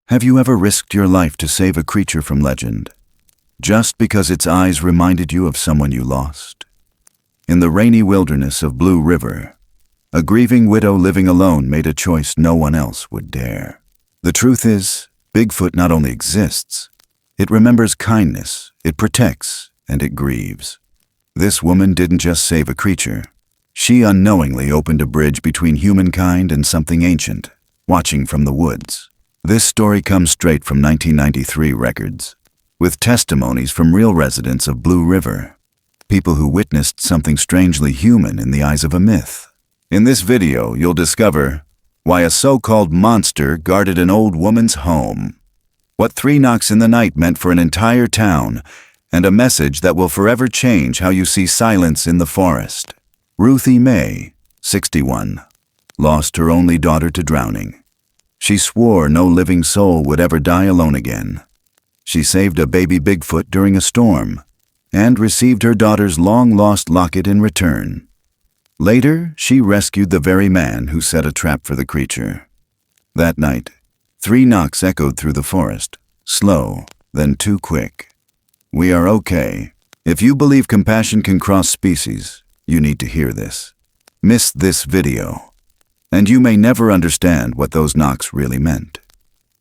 Have you ever risked your life to save a creature from legend, just because its eyes reminded you of someone you lost? In the rainy wilderness of Blue River, a grieving widow living alone made a choice no one else would dare. The truth is, Bigfoot not only exists, it remembers kindness, it protects, and it grieves. This woman didn't just save a creature. She unknowingly opened a bridge between humankind and something ancient, watching from the woods. This story comes straight from 1993 records, with testimonies from real residents of Blue River, people who witnessed something strangely human in the eyes of a myth. In this video, you'll discover why a so-called monster guarded an old woman's home, what 3 knocks in the night meant for an entire town, and a message that will forever change how you see silence in the forest. Ruthie May, 61, lost her only daughter to drowning. She swore no living soul would ever die alone again. She saved a baby Bigfoot during a storm and received her daughter's long-lost locket in return. Later, she rescued the very man who set a trap for the creature. That night, 3 knocks echoed through the forest, slow, then too quick. We are okay. If you believe compassion can cross species, you need to hear this. Miss this video, and you may never understand what those knocks really meant.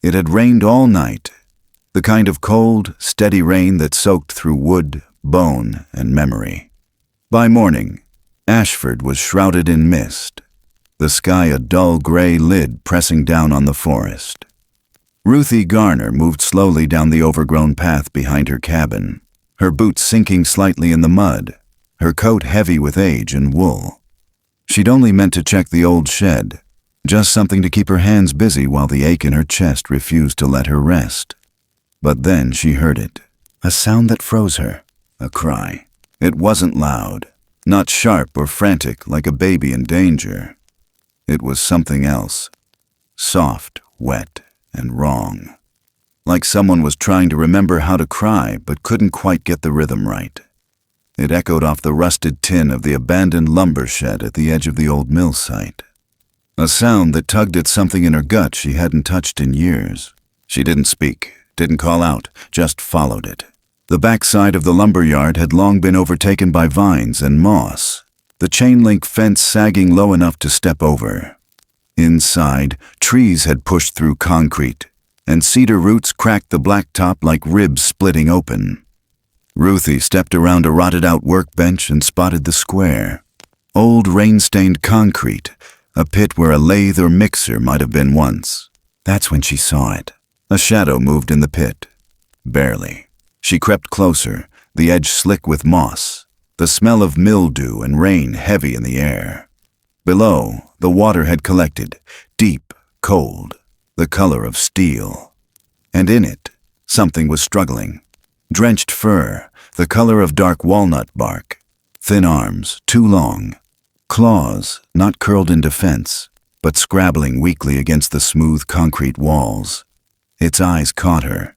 It had rained all night, the kind of cold, steady rain that soaked through wood, bone, and memory. By morning, Ashford was shrouded in mist, the sky a dull gray lid pressing down on the forest. Ruthie Garner moved slowly down the overgrown path behind her cabin, her boots sinking slightly in the mud, her coat heavy with age and wool. She'd only meant to check the old shed, just something to keep her hands busy while the ache in her chest refused to let her rest. But then she heard it, a sound that froze her, a cry. It wasn't loud, not sharp or frantic like a baby in danger. It was something else, soft, wet, and wrong. Like someone was trying to remember how to cry but couldn't quite get the rhythm right. It echoed off the rusted tin of the abandoned lumber shed at the edge of the old mill site. A sound that tugged at something in her gut she hadn't touched in years. She didn't speak, didn't call out, just followed it. The backside of the lumber yard had long been overtaken by vines and moss, the chain-link fence sagging low enough to step over. Inside, trees had pushed through concrete, and cedar roots cracked the blacktop like ribs splitting open. Ruthie stepped around a rotted-out workbench and spotted the square. Old rain-stained concrete, a pit where a lathe or mixer might have been once. That's when she saw it. A shadow moved in the pit. Barely. She crept closer, the edge slick with moss, the smell of mildew and rain heavy in the air. Below, the water had collected, deep, cold, the color of steel. And in it, something was struggling. Drenched fur, the color of dark walnut bark, thin arms, too long, claws not curled in defense, but scrabbling weakly against the smooth concrete walls. Its eyes caught her,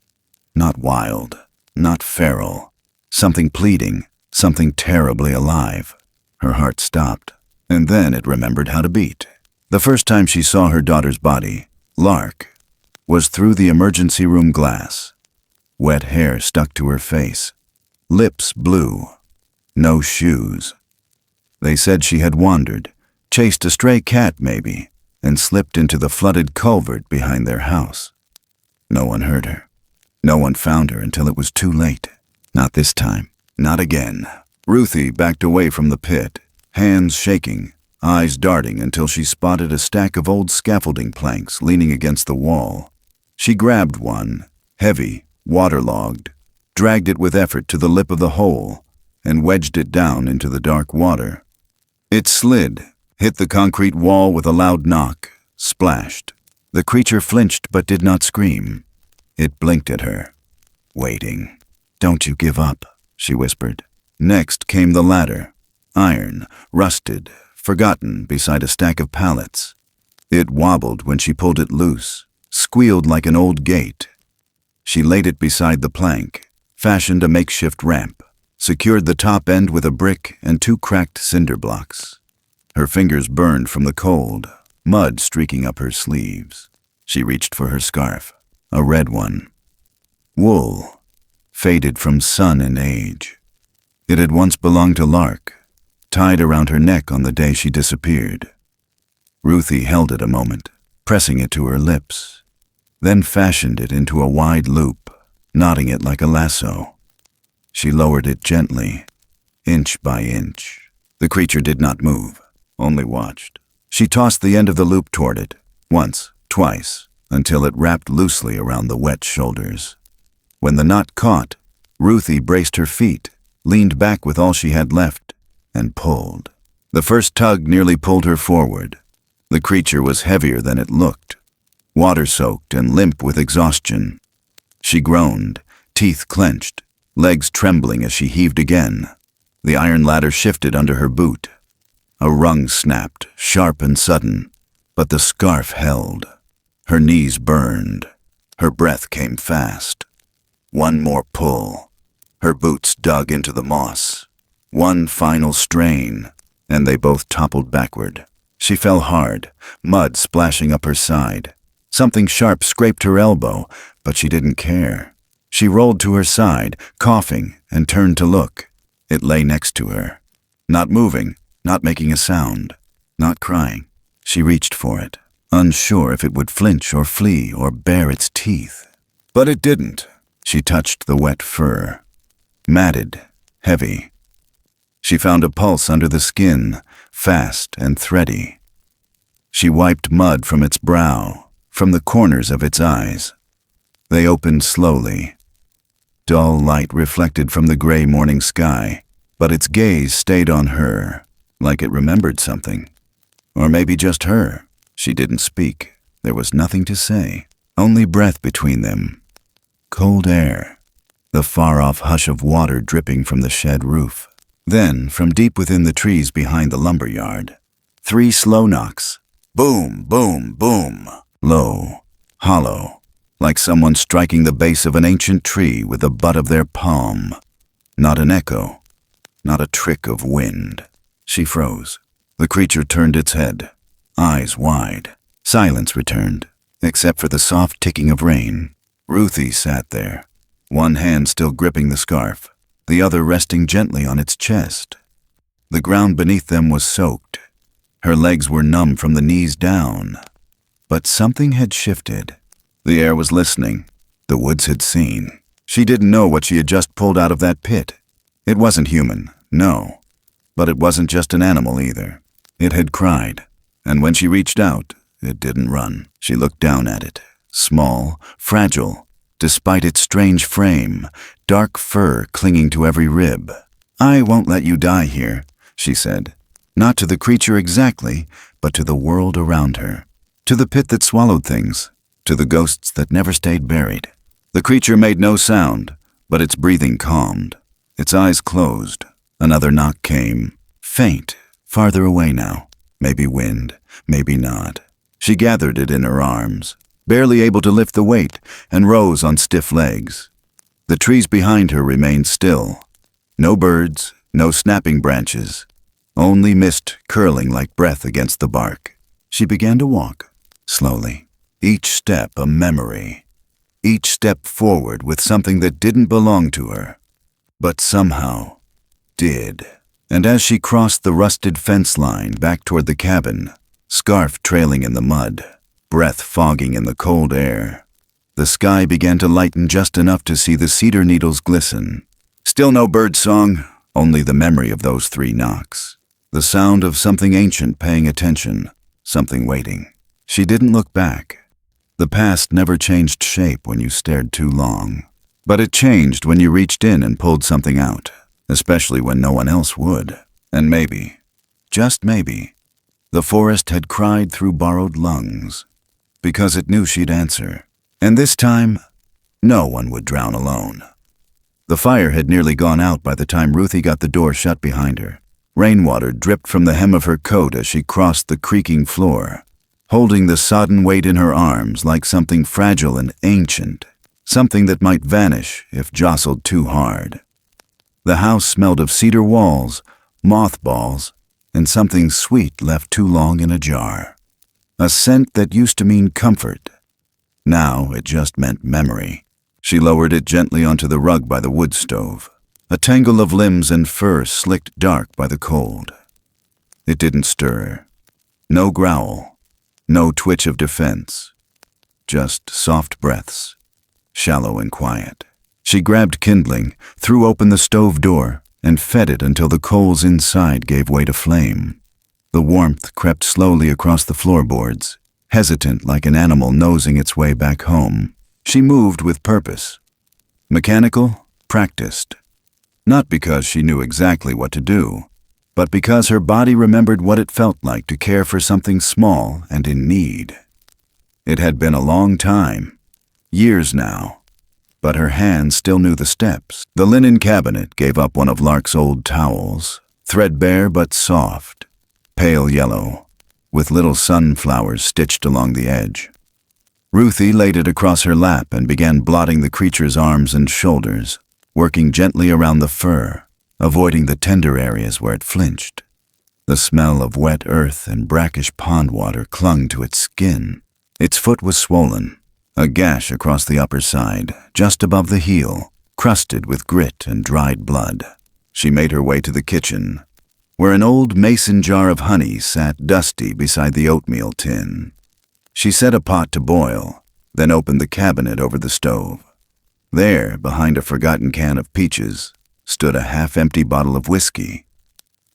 not wild, not feral, something pleading, something terribly alive. Her heart stopped, and then it remembered how to beat. The first time she saw her daughter's body, Lark, was through the emergency room glass. Wet hair stuck to her face, lips blue, no shoes. They said she had wandered, chased a stray cat maybe, and slipped into the flooded culvert behind their house. No one heard her. No one found her until it was too late. Not this time. Not again. Ruthie backed away from the pit, hands shaking, eyes darting until she spotted a stack of old scaffolding planks leaning against the wall. She grabbed one, heavy, waterlogged, dragged it with effort to the lip of the hole, and wedged it down into the dark water. It slid, hit the concrete wall with a loud knock, splashed. The creature flinched but did not scream. It blinked at her, waiting. "Don't you give up," she whispered. Next came the ladder, iron, rusted, forgotten beside a stack of pallets. It wobbled when she pulled it loose, squealed like an old gate. She laid it beside the plank, fashioned a makeshift ramp, secured the top end with a brick and 2 cracked cinder blocks. Her fingers burned from the cold, mud streaking up her sleeves. She reached for her scarf. a red one. Wool, faded from sun and age. It had once belonged to Lark, tied around her neck on the day she disappeared. Ruthie held it a moment, pressing it to her lips, then fashioned it into a wide loop, knotting it like a lasso. She lowered it gently, inch by inch. The creature did not move, only watched. She tossed the end of the loop toward it, once, twice, until it wrapped loosely around the wet shoulders. When the knot caught, Ruthie braced her feet, leaned back with all she had left, and pulled. The first tug nearly pulled her forward. The creature was heavier than it looked, water-soaked and limp with exhaustion. She groaned, teeth clenched, legs trembling as she heaved again. The iron ladder shifted under her boot. A rung snapped, sharp and sudden, but the scarf held. Her knees burned. Her breath came fast. One more pull. Her boots dug into the moss. One final strain, and they both toppled backward. She fell hard, mud splashing up her side. Something sharp scraped her elbow, but she didn't care. She rolled to her side, coughing, and turned to look. It lay next to her. Not moving, not making a sound, not crying. She reached for it, unsure if it would flinch or flee or bare its teeth. But it didn't. She touched the wet fur. Matted, heavy. She found a pulse under the skin, fast and thready. She wiped mud from its brow, from the corners of its eyes. They opened slowly. Dull light reflected from the gray morning sky, but its gaze stayed on her, like it remembered something. Or maybe just her. She didn't speak. There was nothing to say, only breath between them. Cold air, the far-off hush of water dripping from the shed roof. Then, from deep within the trees behind the lumberyard, 3 slow knocks. Boom, boom, boom. Low, hollow, like someone striking the base of an ancient tree with the butt of their palm. Not an echo, not a trick of wind. She froze. The creature turned its head, eyes wide. Silence returned, except for the soft ticking of rain. Ruthie sat there, one hand still gripping the scarf, the other resting gently on its chest. The ground beneath them was soaked. Her legs were numb from the knees down. But something had shifted. The air was listening. The woods had seen. She didn't know what she had just pulled out of that pit. It wasn't human, no. But it wasn't just an animal either. It had cried, and when she reached out, it didn't run. She looked down at it, small, fragile, despite its strange frame, dark fur clinging to every rib. "I won't let you die here," she said. Not to the creature exactly, but to the world around her. To the pit that swallowed things, to the ghosts that never stayed buried. The creature made no sound, but its breathing calmed. Its eyes closed. Another knock came, faint, farther away now. Maybe wind, maybe not. She gathered it in her arms, barely able to lift the weight, and rose on stiff legs. The trees behind her remained still. No birds, no snapping branches, only mist curling like breath against the bark. She began to walk, slowly, each step a memory, each step forward with something that didn't belong to her, but somehow did. And as she crossed the rusted fence line back toward the cabin, scarf trailing in the mud, breath fogging in the cold air, the sky began to lighten just enough to see the cedar needles glisten. Still no bird song, only the memory of those 3 knocks. The sound of something ancient paying attention, something waiting. She didn't look back. The past never changed shape when you stared too long. But it changed when you reached in and pulled something out, especially when no one else would. And maybe, just maybe, the forest had cried through borrowed lungs, because it knew she'd answer. And this time, no one would drown alone. The fire had nearly gone out by the time Ruthie got the door shut behind her. Rainwater dripped from the hem of her coat as she crossed the creaking floor, holding the sodden weight in her arms like something fragile and ancient, something that might vanish if jostled too hard. The house smelled of cedar walls, mothballs, and something sweet left too long in a jar. A scent that used to mean comfort. Now it just meant memory. She lowered it gently onto the rug by the wood stove, a tangle of limbs and fur slicked dark by the cold. It didn't stir. No growl. No twitch of defense. Just soft breaths, shallow and quiet. She grabbed kindling, threw open the stove door, and fed it until the coals inside gave way to flame. The warmth crept slowly across the floorboards, hesitant like an animal nosing its way back home. She moved with purpose. Mechanical, practiced. Not because she knew exactly what to do, but because her body remembered what it felt like to care for something small and in need. It had been a long time, years now, but her hands still knew the steps. The linen cabinet gave up one of Lark's old towels, threadbare but soft, pale yellow, with little sunflowers stitched along the edge. Ruthie laid it across her lap and began blotting the creature's arms and shoulders, working gently around the fur, avoiding the tender areas where it flinched. The smell of wet earth and brackish pond water clung to its skin. Its foot was swollen, a gash across the upper side, just above the heel, crusted with grit and dried blood. She made her way to the kitchen, where an old mason jar of honey sat dusty beside the oatmeal tin. She set a pot to boil, then opened the cabinet over the stove. There, behind a forgotten can of peaches, stood a half-empty bottle of whiskey.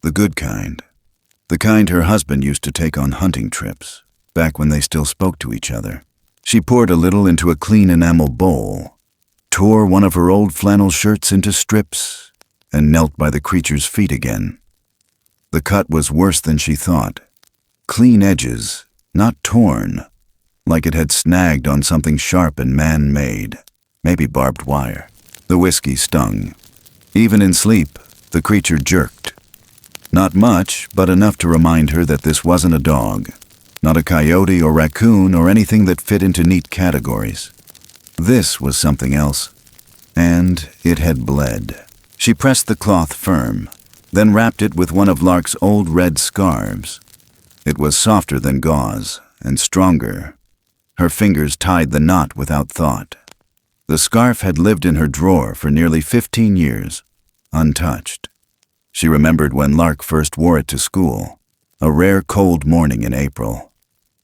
The good kind. The kind her husband used to take on hunting trips, back when they still spoke to each other. She poured a little into a clean enamel bowl, tore one of her old flannel shirts into strips, and knelt by the creature's feet again. The cut was worse than she thought. Clean edges, not torn, like it had snagged on something sharp and man-made, maybe barbed wire. The whiskey stung. Even in sleep, the creature jerked. Not much, but enough to remind her that this wasn't a dog, not a coyote or raccoon or anything that fit into neat categories. This was something else, and it had bled. She pressed the cloth firm, then wrapped it with one of Lark's old red scarves. It was softer than gauze and stronger. Her fingers tied the knot without thought. The scarf had lived in her drawer for nearly 15 years, untouched. She remembered when Lark first wore it to school, a rare cold morning in April.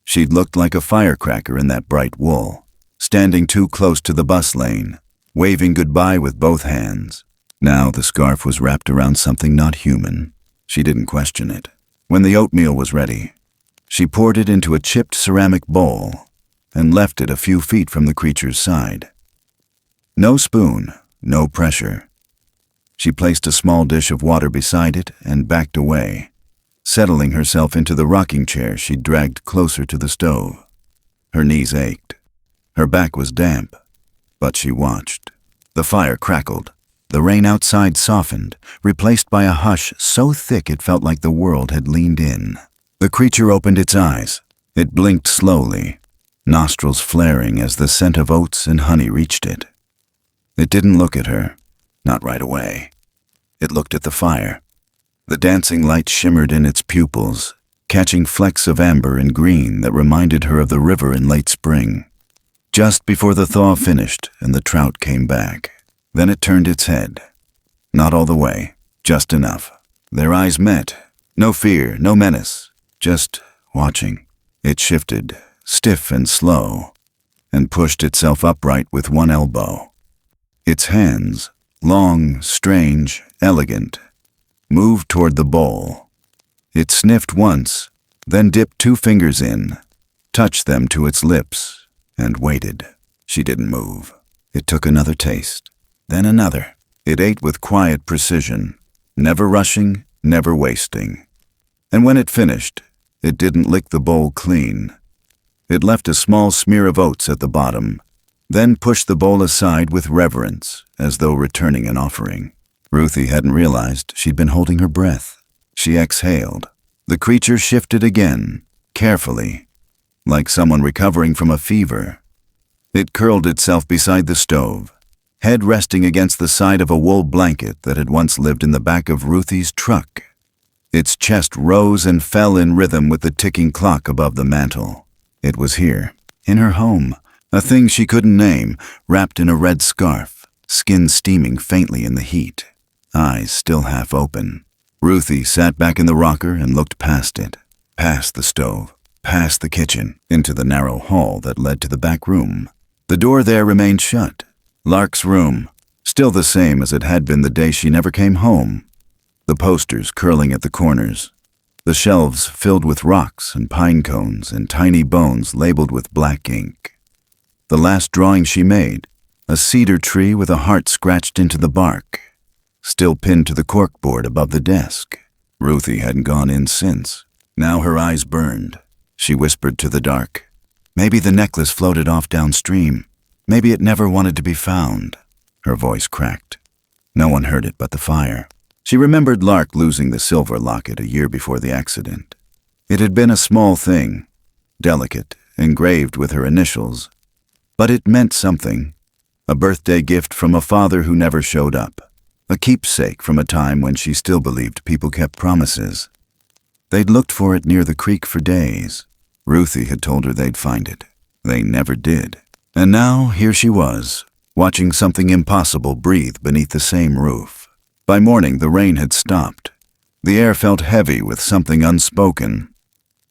She'd looked like a firecracker in that bright wool, standing too close to the bus lane, waving goodbye with both hands. Now the scarf was wrapped around something not human. She didn't question it. When the oatmeal was ready, she poured it into a chipped ceramic bowl and left it a few feet from the creature's side. No spoon, no pressure. She placed a small dish of water beside it and backed away, settling herself into the rocking chair she'd dragged closer to the stove. Her knees ached. Her back was damp, but she watched. The fire crackled. The rain outside softened, replaced by a hush so thick it felt like the world had leaned in. The creature opened its eyes. It blinked slowly, nostrils flaring as the scent of oats and honey reached it. It didn't look at her, not right away. It looked at the fire. The dancing light shimmered in its pupils, catching flecks of amber and green that reminded her of the river in late spring. Just before the thaw finished and the trout came back, then it turned its head. Not all the way, just enough. Their eyes met. No fear, no menace, just watching. It shifted, stiff and slow, and pushed itself upright with one elbow. Its hands, long, strange, elegant, moved toward the bowl. It sniffed once, then dipped 2 fingers in, touched them to its lips, and waited. She didn't move. It took another taste, then another. It ate with quiet precision, never rushing, never wasting. And when it finished, it didn't lick the bowl clean. It left a small smear of oats at the bottom, then pushed the bowl aside with reverence, as though returning an offering. Ruthie hadn't realized she'd been holding her breath. She exhaled. The creature shifted again, carefully, like someone recovering from a fever. It curled itself beside the stove, head resting against the side of a wool blanket that had once lived in the back of Ruthie's truck. Its chest rose and fell in rhythm with the ticking clock above the mantel. It was here, in her home, A thing she couldn't name, wrapped in a red scarf, skin steaming faintly in the heat, eyes still half open. Ruthie sat back in the rocker and looked past it, past the stove, past the kitchen, into the narrow hall that led to the back room. The door there remained shut. Lark's room, still the same as it had been the day she never came home. The posters curling at the corners, the shelves filled with rocks and pine cones and tiny bones labeled with black ink. The last drawing she made, a cedar tree with a heart scratched into the bark, still pinned to the corkboard above the desk. Ruthie hadn't gone in since. Now her eyes burned. She whispered to the dark, "Maybe the necklace floated off downstream. Maybe it never wanted to be found." Her voice cracked. No one heard it but the fire. She remembered Lark losing the silver locket a year before the accident. It had been a small thing, delicate, engraved with her initials. But it meant something. A birthday gift from a father who never showed up. A keepsake from a time when she still believed people kept promises. They'd looked for it near the creek for days. Ruthie had told her they'd find it. They never did. And now here she was, watching something impossible breathe beneath the same roof. By morning, the rain had stopped. The air felt heavy with something unspoken.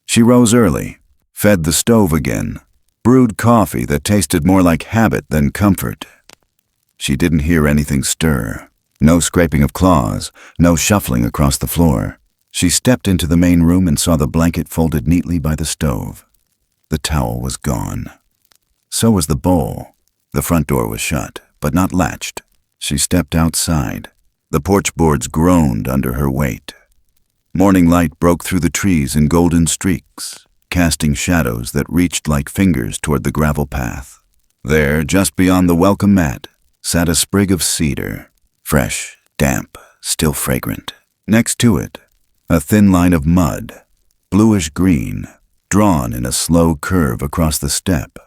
She rose early, fed the stove again, brewed coffee that tasted more like habit than comfort. She didn't hear anything stir. No scraping of claws, no shuffling across the floor. She stepped into the main room and saw the blanket folded neatly by the stove. The towel was gone. So was the bowl. The front door was shut, but not latched. She stepped outside. The porch boards groaned under her weight. Morning light broke through the trees in golden streaks, casting shadows that reached like fingers toward the gravel path. There, just beyond the welcome mat, sat a sprig of cedar, fresh, damp, still fragrant. Next to it, a thin line of mud, bluish-green, drawn in a slow curve across the step,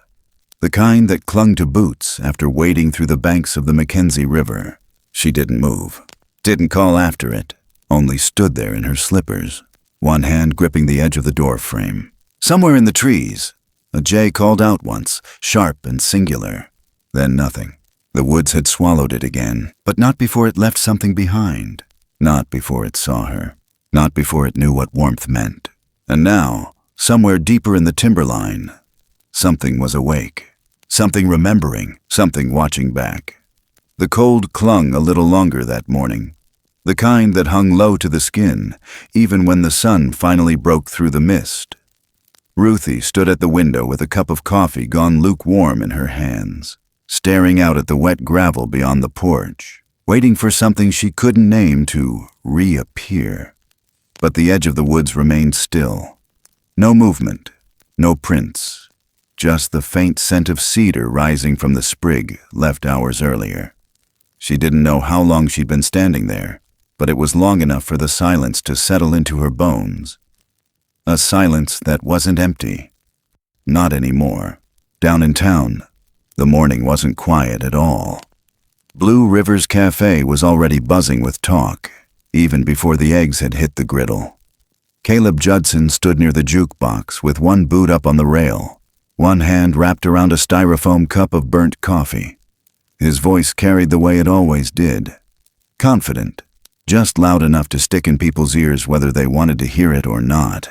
the kind that clung to boots after wading through the banks of the Mackenzie River. She didn't move, didn't call after it, only stood there in her slippers, one hand gripping the edge of the door frame. Somewhere in the trees, a jay called out once, sharp and singular. Then nothing. The woods had swallowed it again, but not before it left something behind. Not before it saw her. Not before it knew what warmth meant. And now, somewhere deeper in the timberline, something was awake. Something remembering, something watching back. The cold clung a little longer that morning. The kind that hung low to the skin, even when the sun finally broke through the mist. Ruthie stood at the window with a cup of coffee gone lukewarm in her hands, staring out at the wet gravel beyond the porch, waiting for something she couldn't name to reappear. But the edge of the woods remained still. No movement, no prints, just the faint scent of cedar rising from the sprig left hours earlier. She didn't know how long she'd been standing there, but it was long enough for the silence to settle into her bones. A silence that wasn't empty. Not anymore. Down in town, the morning wasn't quiet at all. Blue River's Cafe was already buzzing with talk, even before the eggs had hit the griddle. Caleb Judson stood near the jukebox with one boot up on the rail, one hand wrapped around a styrofoam cup of burnt coffee. His voice carried the way it always did. Confident, just loud enough to stick in people's ears whether they wanted to hear it or not.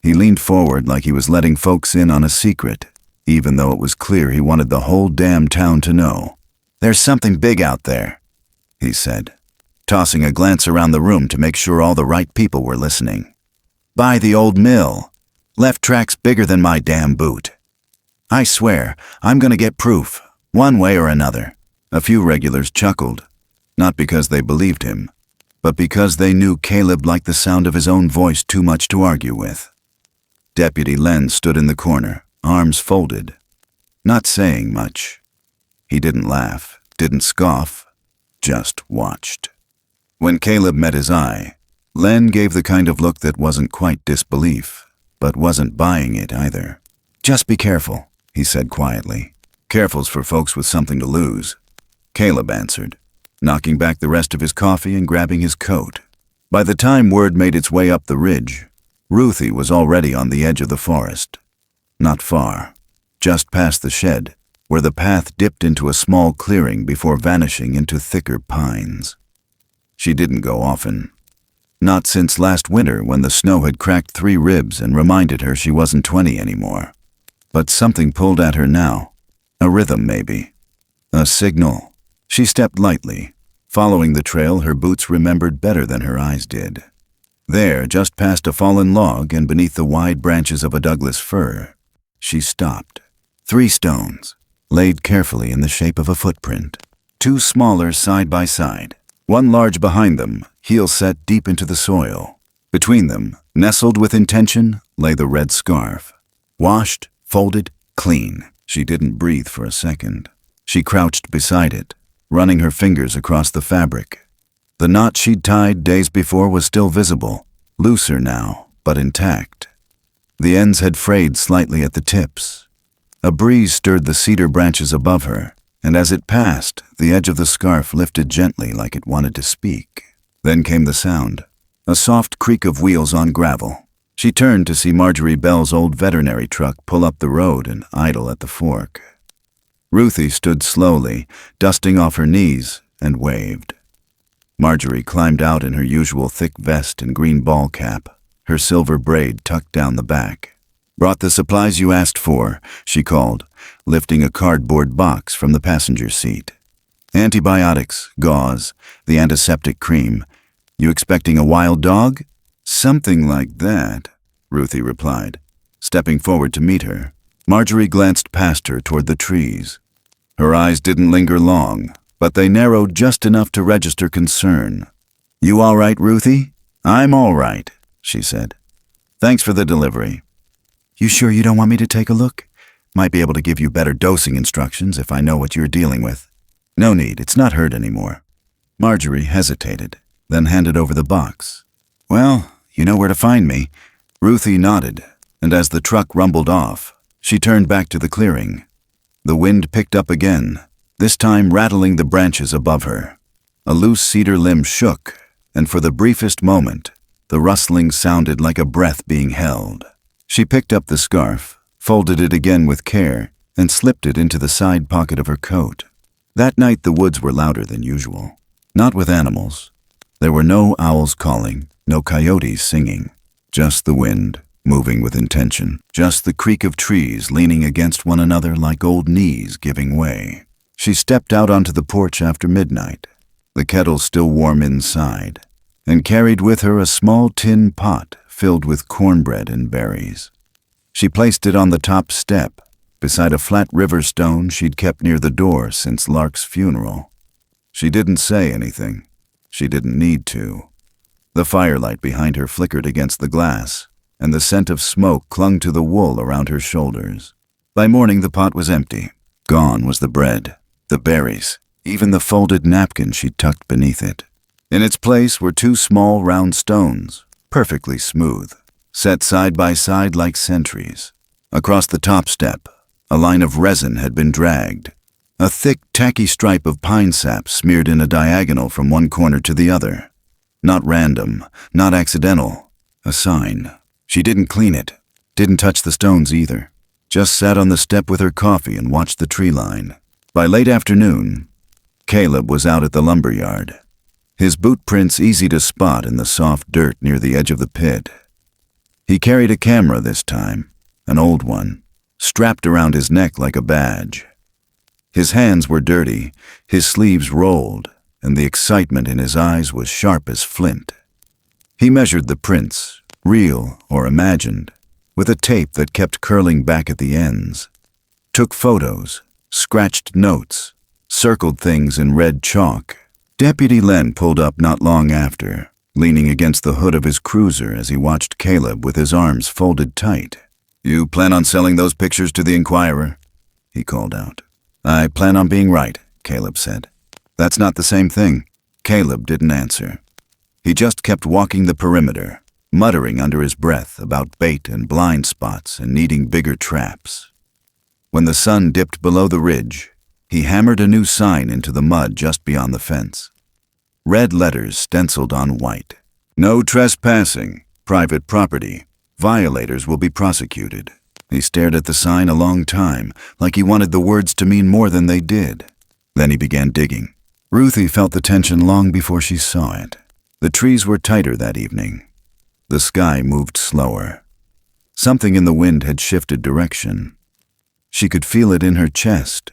He leaned forward like he was letting folks in on a secret, even though it was clear he wanted the whole damn town to know. "There's something big out there," he said, tossing a glance around the room to make sure all the right people were listening. "By the old mill. Left track's bigger than my damn boot. I swear, I'm gonna get proof, one way or another." A few regulars chuckled, not because they believed him, but because they knew Caleb liked the sound of his own voice too much to argue with. Deputy Len stood in the corner, arms folded, not saying much. He didn't laugh, didn't scoff, just watched. When Caleb met his eye, Len gave the kind of look that wasn't quite disbelief, but wasn't buying it either. "Just be careful," he said quietly. "Careful's for folks with something to lose," Caleb answered, knocking back the rest of his coffee and grabbing his coat. By the time word made its way up the ridge, Ruthie was already on the edge of the forest. Not far, just past the shed, where the path dipped into a small clearing before vanishing into thicker pines. She didn't go often. Not since last winter when the snow had cracked 3 ribs and reminded her she wasn't 20 anymore. But something pulled at her now. A rhythm, maybe. A signal. She stepped lightly. Following the trail her boots remembered better than her eyes did. There, just past a fallen log and beneath the wide branches of a Douglas fir, she stopped. 3 stones, laid carefully in the shape of a footprint. 2 smaller side by side. 1 large behind them, heel set deep into the soil. Between them, nestled with intention, lay the red scarf. Washed, folded, clean. She didn't breathe for a second. She crouched beside it, running her fingers across the fabric. The knot she'd tied days before was still visible, looser now, but intact. The ends had frayed slightly at the tips. A breeze stirred the cedar branches above her, and as it passed, the edge of the scarf lifted gently like it wanted to speak. Then came the sound, a soft creak of wheels on gravel. She turned to see Marjorie Bell's old veterinary truck pull up the road and idle at the fork. Ruthie stood slowly, dusting off her knees, and waved. Marjorie climbed out in her usual thick vest and green ball cap, her silver braid tucked down the back. "Brought the supplies you asked for," she called, lifting a cardboard box from the passenger seat. "Antibiotics, gauze, the antiseptic cream. You expecting a wild dog?" "Something like that," Ruthie replied, stepping forward to meet her. Marjorie glanced past her toward the trees. Her eyes didn't linger long, but they narrowed just enough to register concern. "You all right, Ruthie?" "I'm all right," she said. "Thanks for the delivery." "You sure you don't want me to take a look? Might be able to give you better dosing instructions if I know what you're dealing with." "No need, it's not hurt anymore." Marjorie hesitated, then handed over the box. "Well, you know where to find me." Ruthie nodded, and as the truck rumbled off, she turned back to the clearing. The wind picked up again, this time rattling the branches above her. A loose cedar limb shook, and for the briefest moment, the rustling sounded like a breath being held. She picked up the scarf, folded it again with care, and slipped it into the side pocket of her coat. That night the woods were louder than usual. Not with animals. There were no owls calling, no coyotes singing. Just the wind, moving with intention. Just the creak of trees leaning against one another like old knees giving way. She stepped out onto the porch after midnight, the kettle still warm inside, and carried with her a small tin pot filled with cornbread and berries. She placed it on the top step, beside a flat river stone she'd kept near the door since Lark's funeral. She didn't say anything. She didn't need to. The firelight behind her flickered against the glass, and the scent of smoke clung to the wool around her shoulders. By morning the pot was empty. Gone was the bread, the berries, even the folded napkin she'd tucked beneath it. In its place were 2 small round stones, perfectly smooth, set side by side like sentries. Across the top step, a line of resin had been dragged. A thick, tacky stripe of pine sap smeared in a diagonal from one corner to the other. Not random, not accidental. A sign. She didn't clean it, didn't touch the stones either. Just sat on the step with her coffee and watched the tree line. By late afternoon, Caleb was out at the lumber yard. His boot prints easy to spot in the soft dirt near the edge of the pit. He carried a camera this time, an old one, strapped around his neck like a badge. His hands were dirty, his sleeves rolled, and the excitement in his eyes was sharp as flint. He measured the prints, real or imagined, with a tape that kept curling back at the ends. Took photos, scratched notes, circled things in red chalk. Deputy Len pulled up not long after, leaning against the hood of his cruiser as he watched Caleb with his arms folded tight. "You plan on selling those pictures to the Inquirer?" he called out. "I plan on being right," Caleb said. "That's not the same thing." Caleb didn't answer. He just kept walking the perimeter, muttering under his breath about bait and blind spots and needing bigger traps. When the sun dipped below the ridge, he hammered a new sign into the mud just beyond the fence. Red letters stenciled on white. "No trespassing. Private property. Violators will be prosecuted." He stared at the sign a long time, like he wanted the words to mean more than they did. Then he began digging. Ruthie felt the tension long before she saw it. The trees were tighter that evening. The sky moved slower. Something in the wind had shifted direction. She could feel it in her chest,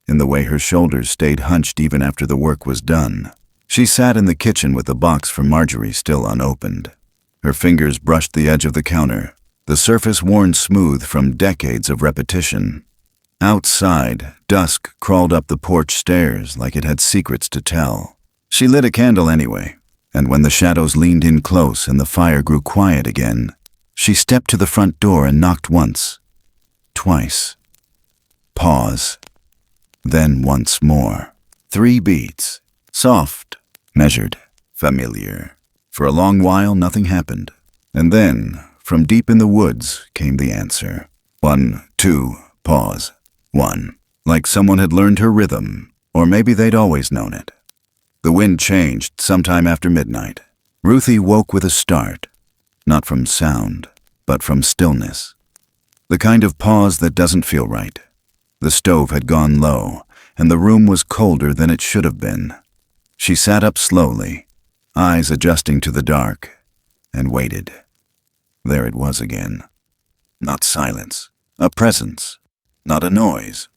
in the way her shoulders stayed hunched even after the work was done. She sat in the kitchen with the box from Marjorie still unopened. Her fingers brushed the edge of the counter, the surface worn smooth from decades of repetition. Outside, dusk crawled up the porch stairs like it had secrets to tell. She lit a candle anyway, and when the shadows leaned in close and the fire grew quiet again, she stepped to the front door and knocked once, twice. Pause. Then once more. 3 beats. Soft, measured, familiar. For a long while, nothing happened. And then, from deep in the woods, came the answer. 1, 2, pause. 1. Like someone had learned her rhythm, or maybe they'd always known it. The wind changed sometime after midnight. Ruthie woke with a start, not from sound, but from stillness. The kind of pause that doesn't feel right. The stove had gone low, and the room was colder than it should have been. She sat up slowly, eyes adjusting to the dark, and waited. There it was again. Not silence, a presence, not a noise,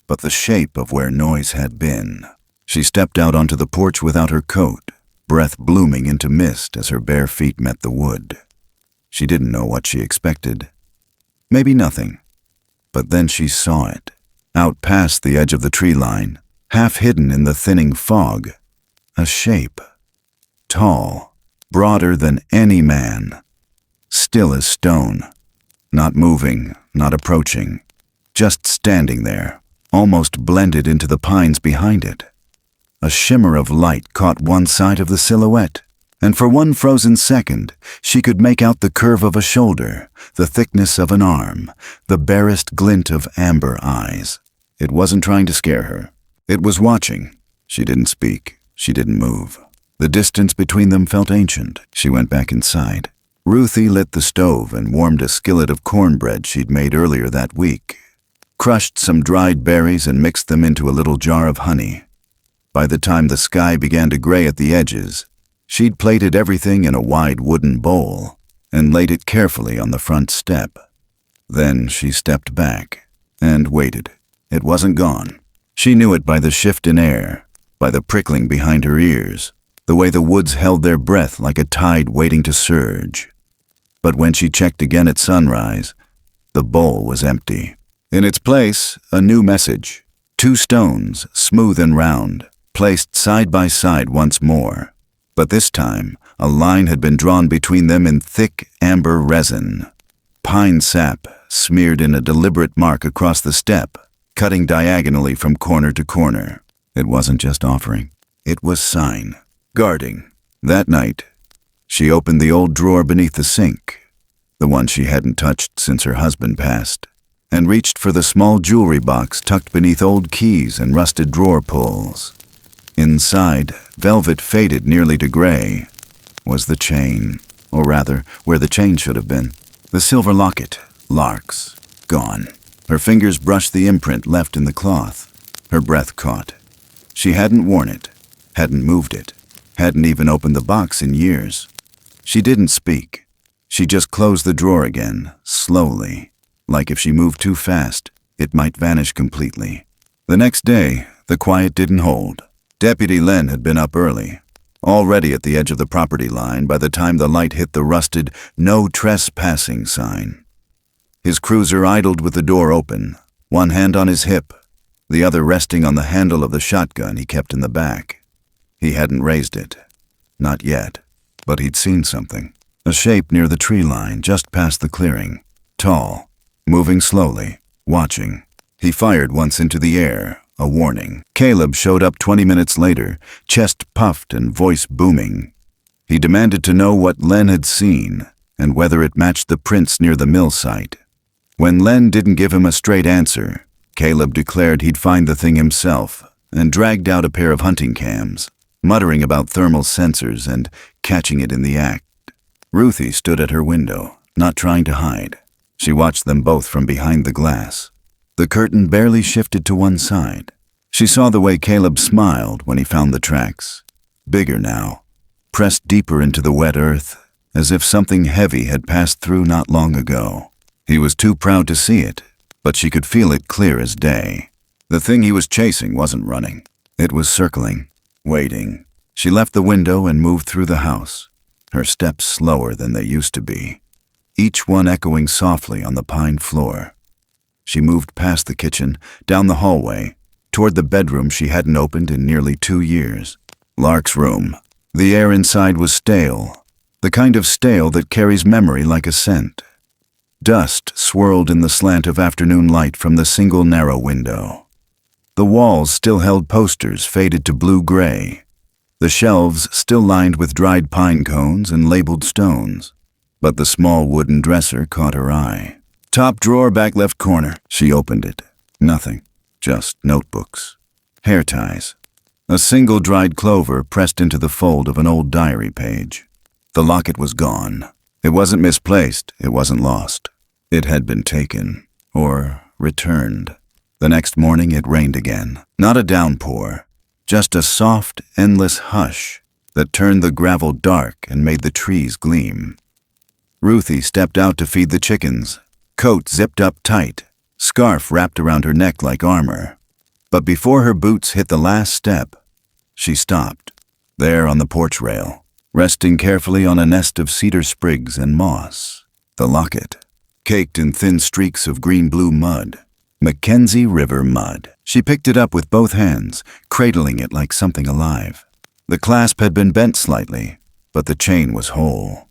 but the shape of where noise had been. She stepped out onto the porch without her coat, breath blooming into mist as her bare feet met the wood. She didn't know what she expected. Maybe nothing. But then she saw it. Out past the edge of the tree line, half hidden in the thinning fog, a shape. Tall, broader than any man. Still as stone. Not moving, not approaching. Just standing there, almost blended into the pines behind it. A shimmer of light caught one side of the silhouette, and for one frozen second, she could make out the curve of a shoulder, the thickness of an arm, the barest glint of amber eyes. It wasn't trying to scare her. It was watching. She didn't speak. She didn't move. The distance between them felt ancient. She went back inside. Ruthie lit the stove and warmed a skillet of cornbread she'd made earlier that week. Crushed some dried berries and mixed them into a little jar of honey. By the time the sky began to gray at the edges, she'd plated everything in a wide wooden bowl and laid it carefully on the front step. Then she stepped back and waited. It wasn't gone. She knew it by the shift in air, by the prickling behind her ears, the way the woods held their breath like a tide waiting to surge. But when she checked again at sunrise, the bowl was empty. In its place, a new message. 2 stones, smooth and round, placed side by side once more. But this time, a line had been drawn between them in thick amber resin. Pine sap smeared in a deliberate mark across the step, cutting diagonally from corner to corner. It wasn't just offering. It was sign. Guarding. That night, she opened the old drawer beneath the sink, the one she hadn't touched since her husband passed, and reached for the small jewelry box tucked beneath old keys and rusted drawer pulls. Inside, velvet faded nearly to gray, was the chain, or rather, where the chain should have been. The silver locket, Lark's, gone. Her fingers brushed the imprint left in the cloth. Her breath caught. She hadn't worn it, hadn't moved it, hadn't even opened the box in years. She didn't speak. She just closed the drawer again, slowly, like if she moved too fast, it might vanish completely. The next day, the quiet didn't hold. Deputy Len had been up early, already at the edge of the property line by the time the light hit the rusted "No Trespassing" sign. His cruiser idled with the door open, one hand on his hip, the other resting on the handle of the shotgun he kept in the back. He hadn't raised it. Not yet. But he'd seen something. A shape near the tree line, just past the clearing. Tall. Moving slowly. Watching. He fired once into the air, a warning. Caleb showed up 20 minutes later, chest puffed and voice booming. He demanded to know what Len had seen, and whether it matched the prints near the mill site. When Len didn't give him a straight answer, Caleb declared he'd find the thing himself, and dragged out a pair of hunting cams, muttering about thermal sensors and catching it in the act. Ruthie stood at her window, not trying to hide. She watched them both from behind the glass. The curtain barely shifted to one side. She saw the way Caleb smiled when he found the tracks. Bigger now, pressed deeper into the wet earth, as if something heavy had passed through not long ago. He was too proud to see it, but she could feel it clear as day. The thing he was chasing wasn't running. It was circling, waiting. She left the window and moved through the house, her steps slower than they used to be, each one echoing softly on the pine floor. She moved past the kitchen, down the hallway, toward the bedroom she hadn't opened in nearly 2 years. Lark's room. The air inside was stale, the kind of stale that carries memory like a scent. Dust swirled in the slant of afternoon light from the single narrow window. The walls still held posters faded to blue-gray, the shelves still lined with dried pine cones and labeled stones. But the small wooden dresser caught her eye. Top drawer, back left corner. She opened it. Nothing. Just notebooks. Hair ties. A single dried clover pressed into the fold of an old diary page. The locket was gone. It wasn't misplaced. It wasn't lost. It had been taken. Or returned. The next morning it rained again. Not a downpour. Just a soft, endless hush that turned the gravel dark and made the trees gleam. Ruthie stepped out to feed the chickens, coat zipped up tight, scarf wrapped around her neck like armor. But before her boots hit the last step, she stopped, there on the porch rail, resting carefully on a nest of cedar sprigs and moss. The locket, caked in thin streaks of green-blue mud, Mackenzie River mud. She picked it up with both hands, cradling it like something alive. The clasp had been bent slightly, but the chain was whole.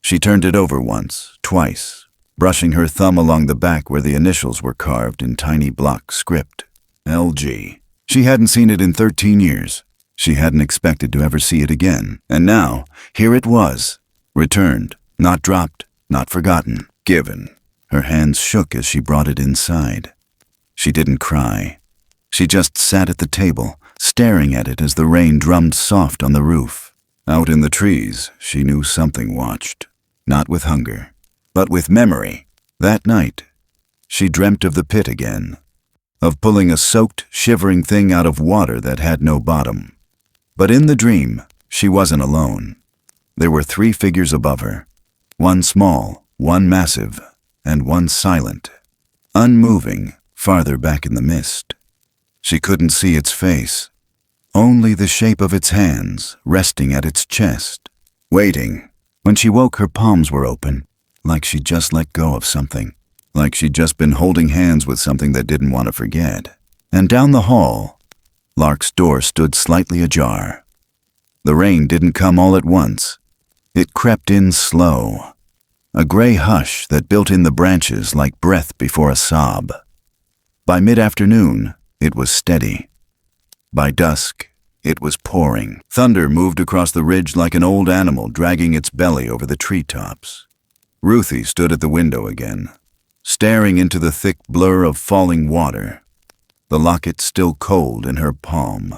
She turned it over once, twice, brushing her thumb along the back where the initials were carved in tiny block script. LG. She hadn't seen it in 13 years. She hadn't expected to ever see it again. And now, here it was. Returned. Not dropped. Not forgotten. Given. Her hands shook as she brought it inside. She didn't cry. She just sat at the table, staring at it as the rain drummed soft on the roof. Out in the trees, she knew something watched. Not with hunger, but with memory. That night, she dreamt of the pit again, of pulling a soaked, shivering thing out of water that had no bottom. But in the dream, she wasn't alone. There were 3 figures above her, one small, one massive, and one silent, unmoving, farther back in the mist. She couldn't see its face, only the shape of its hands resting at its chest, waiting. When she woke, her palms were open, like she'd just let go of something, like she'd just been holding hands with something that didn't want to forget. And down the hall, Lark's door stood slightly ajar. The rain didn't come all at once. It crept in slow, a gray hush that built in the branches like breath before a sob. By mid-afternoon, it was steady. By dusk, it was pouring. Thunder moved across the ridge like an old animal dragging its belly over the treetops. Ruthie stood at the window again, staring into the thick blur of falling water, the locket still cold in her palm.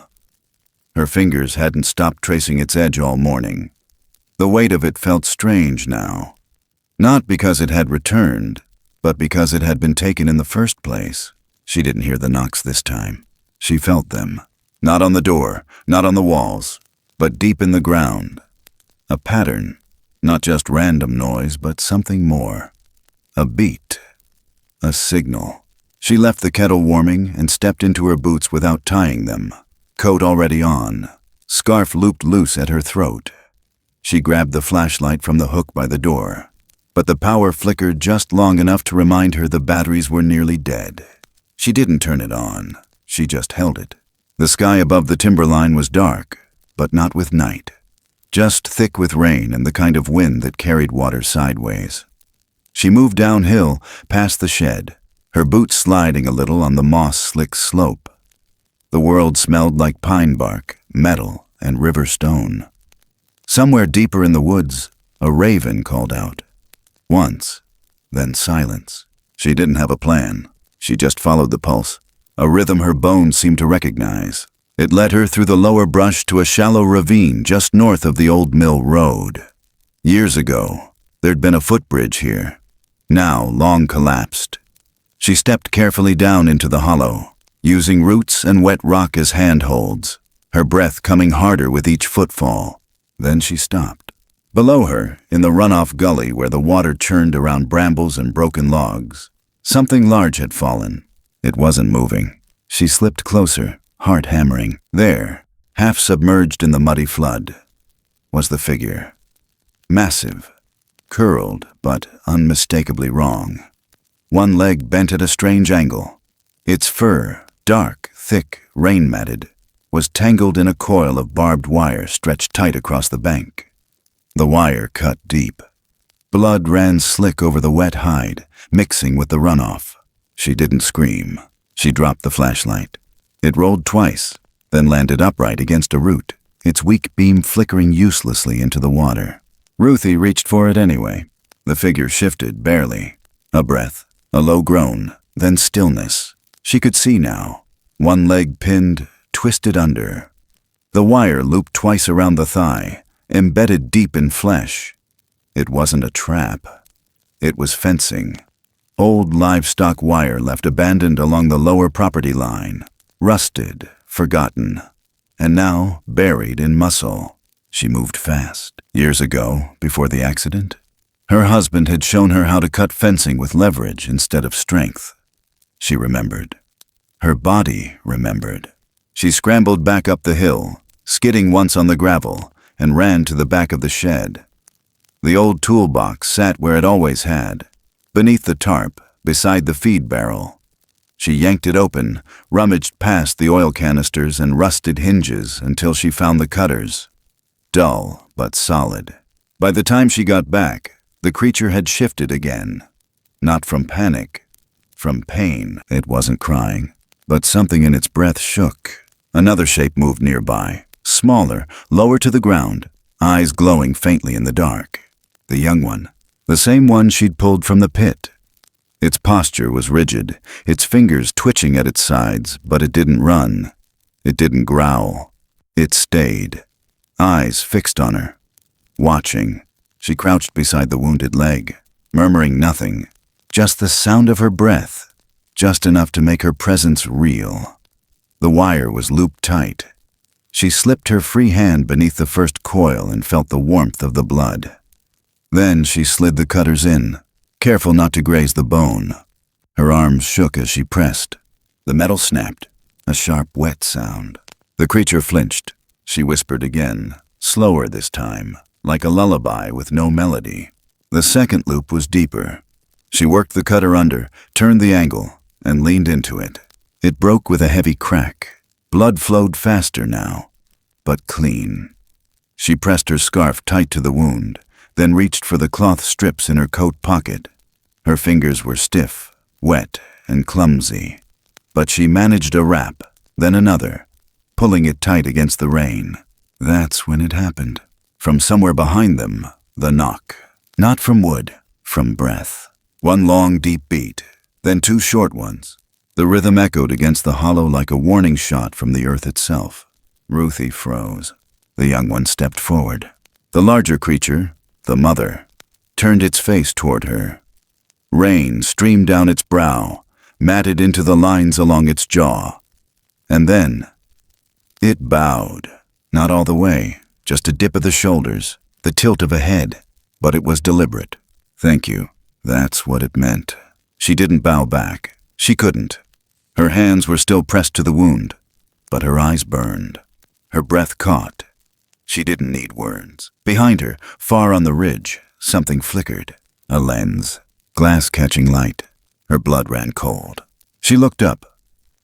Her fingers hadn't stopped tracing its edge all morning. The weight of it felt strange now, not because it had returned, but because it had been taken in the first place. She didn't hear the knocks this time. She felt them. Not on the door, not on the walls, but deep in the ground. A pattern, not just random noise, but something more. A beat. A signal. She left the kettle warming and stepped into her boots without tying them. Coat already on, scarf looped loose at her throat. She grabbed the flashlight from the hook by the door, but the power flickered just long enough to remind her the batteries were nearly dead. She didn't turn it on. She just held it. The sky above the timberline was dark, but not with night. Just thick with rain and the kind of wind that carried water sideways. She moved downhill, past the shed, her boots sliding a little on the moss-slick slope. The world smelled like pine bark, metal, and river stone. Somewhere deeper in the woods, a raven called out. Once, then silence. She didn't have a plan. She just followed the pulse. A rhythm her bones seemed to recognize. It led her through the lower brush to a shallow ravine just north of the old mill road. Years ago, there'd been a footbridge here. now long collapsed. She stepped carefully down into the hollow, using roots and wet rock as handholds, her breath coming harder with each footfall. Then she stopped. Below her, in the runoff gully where the water churned around brambles and broken logs, something large had fallen. It wasn't moving. She slipped closer, heart hammering. There, half submerged in the muddy flood, was the figure. Massive, curled, but unmistakably wrong. One leg bent at a strange angle. Its fur, dark, thick, rain-matted, was tangled in a coil of barbed wire stretched tight across the bank. The wire cut deep. Blood ran slick over the wet hide, mixing with the runoff. She didn't scream. She dropped the flashlight. It rolled twice, then landed upright against a root, its weak beam flickering uselessly into the water. Ruthie reached for it anyway. The figure shifted, barely. A breath, a low groan, then stillness. She could see now. One leg pinned, twisted under. The wire looped twice around the thigh, embedded deep in flesh. It wasn't a trap. It was fencing. Old livestock wire left abandoned along the lower property line. Rusted, forgotten, and now buried in muscle. She moved fast. Years ago, before the accident, her husband had shown her how to cut fencing with leverage instead of strength. She remembered. Her body remembered. She scrambled back up the hill, skidding once on the gravel, and ran to the back of the shed. The old toolbox sat where it always had, beneath the tarp, beside the feed barrel. She yanked it open, rummaged past the oil canisters and rusted hinges until she found the cutters. Dull, but solid. By the time she got back, the creature had shifted again. Not from panic, from pain. It wasn't crying, but something in its breath shook. Another shape moved nearby, smaller, lower to the ground, eyes glowing faintly in the dark. The young one, the same one she'd pulled from the pit. Its posture was rigid, its fingers twitching at its sides, but it didn't run. It didn't growl. It stayed, eyes fixed on her. Watching, she crouched beside the wounded leg, murmuring nothing, just the sound of her breath, just enough to make her presence real. The wire was looped tight. She slipped her free hand beneath the first coil and felt the warmth of the blood. Then she slid the cutters in, careful not to graze the bone. Her arms shook as she pressed. The metal snapped, a sharp, wet sound. The creature flinched. She whispered again, slower this time, like a lullaby with no melody. The second loop was deeper. She worked the cutter under, turned the angle, and leaned into it. It broke with a heavy crack. Blood flowed faster now, but clean. She pressed her scarf tight to the wound, then reached for the cloth strips in her coat pocket. Her fingers were stiff, wet, and clumsy. But she managed a wrap, then another, pulling it tight against the rain. That's when it happened. From somewhere behind them, the knock. Not from wood, from breath. One long, deep beat, then two short ones. The rhythm echoed against the hollow like a warning shot from the earth itself. Ruthie froze. The young one stepped forward. The larger creature, the mother, turned its face toward her. Rain streamed down its brow, matted into the lines along its jaw. And then, it bowed. Not all the way, just a dip of the shoulders, the tilt of a head, but it was deliberate. Thank you. That's what it meant. She didn't bow back. She couldn't. Her hands were still pressed to the wound, but her eyes burned. Her breath caught. She didn't need words. Behind her, far on the ridge, something flickered. A lens, glass catching light. Her blood ran cold. She looked up.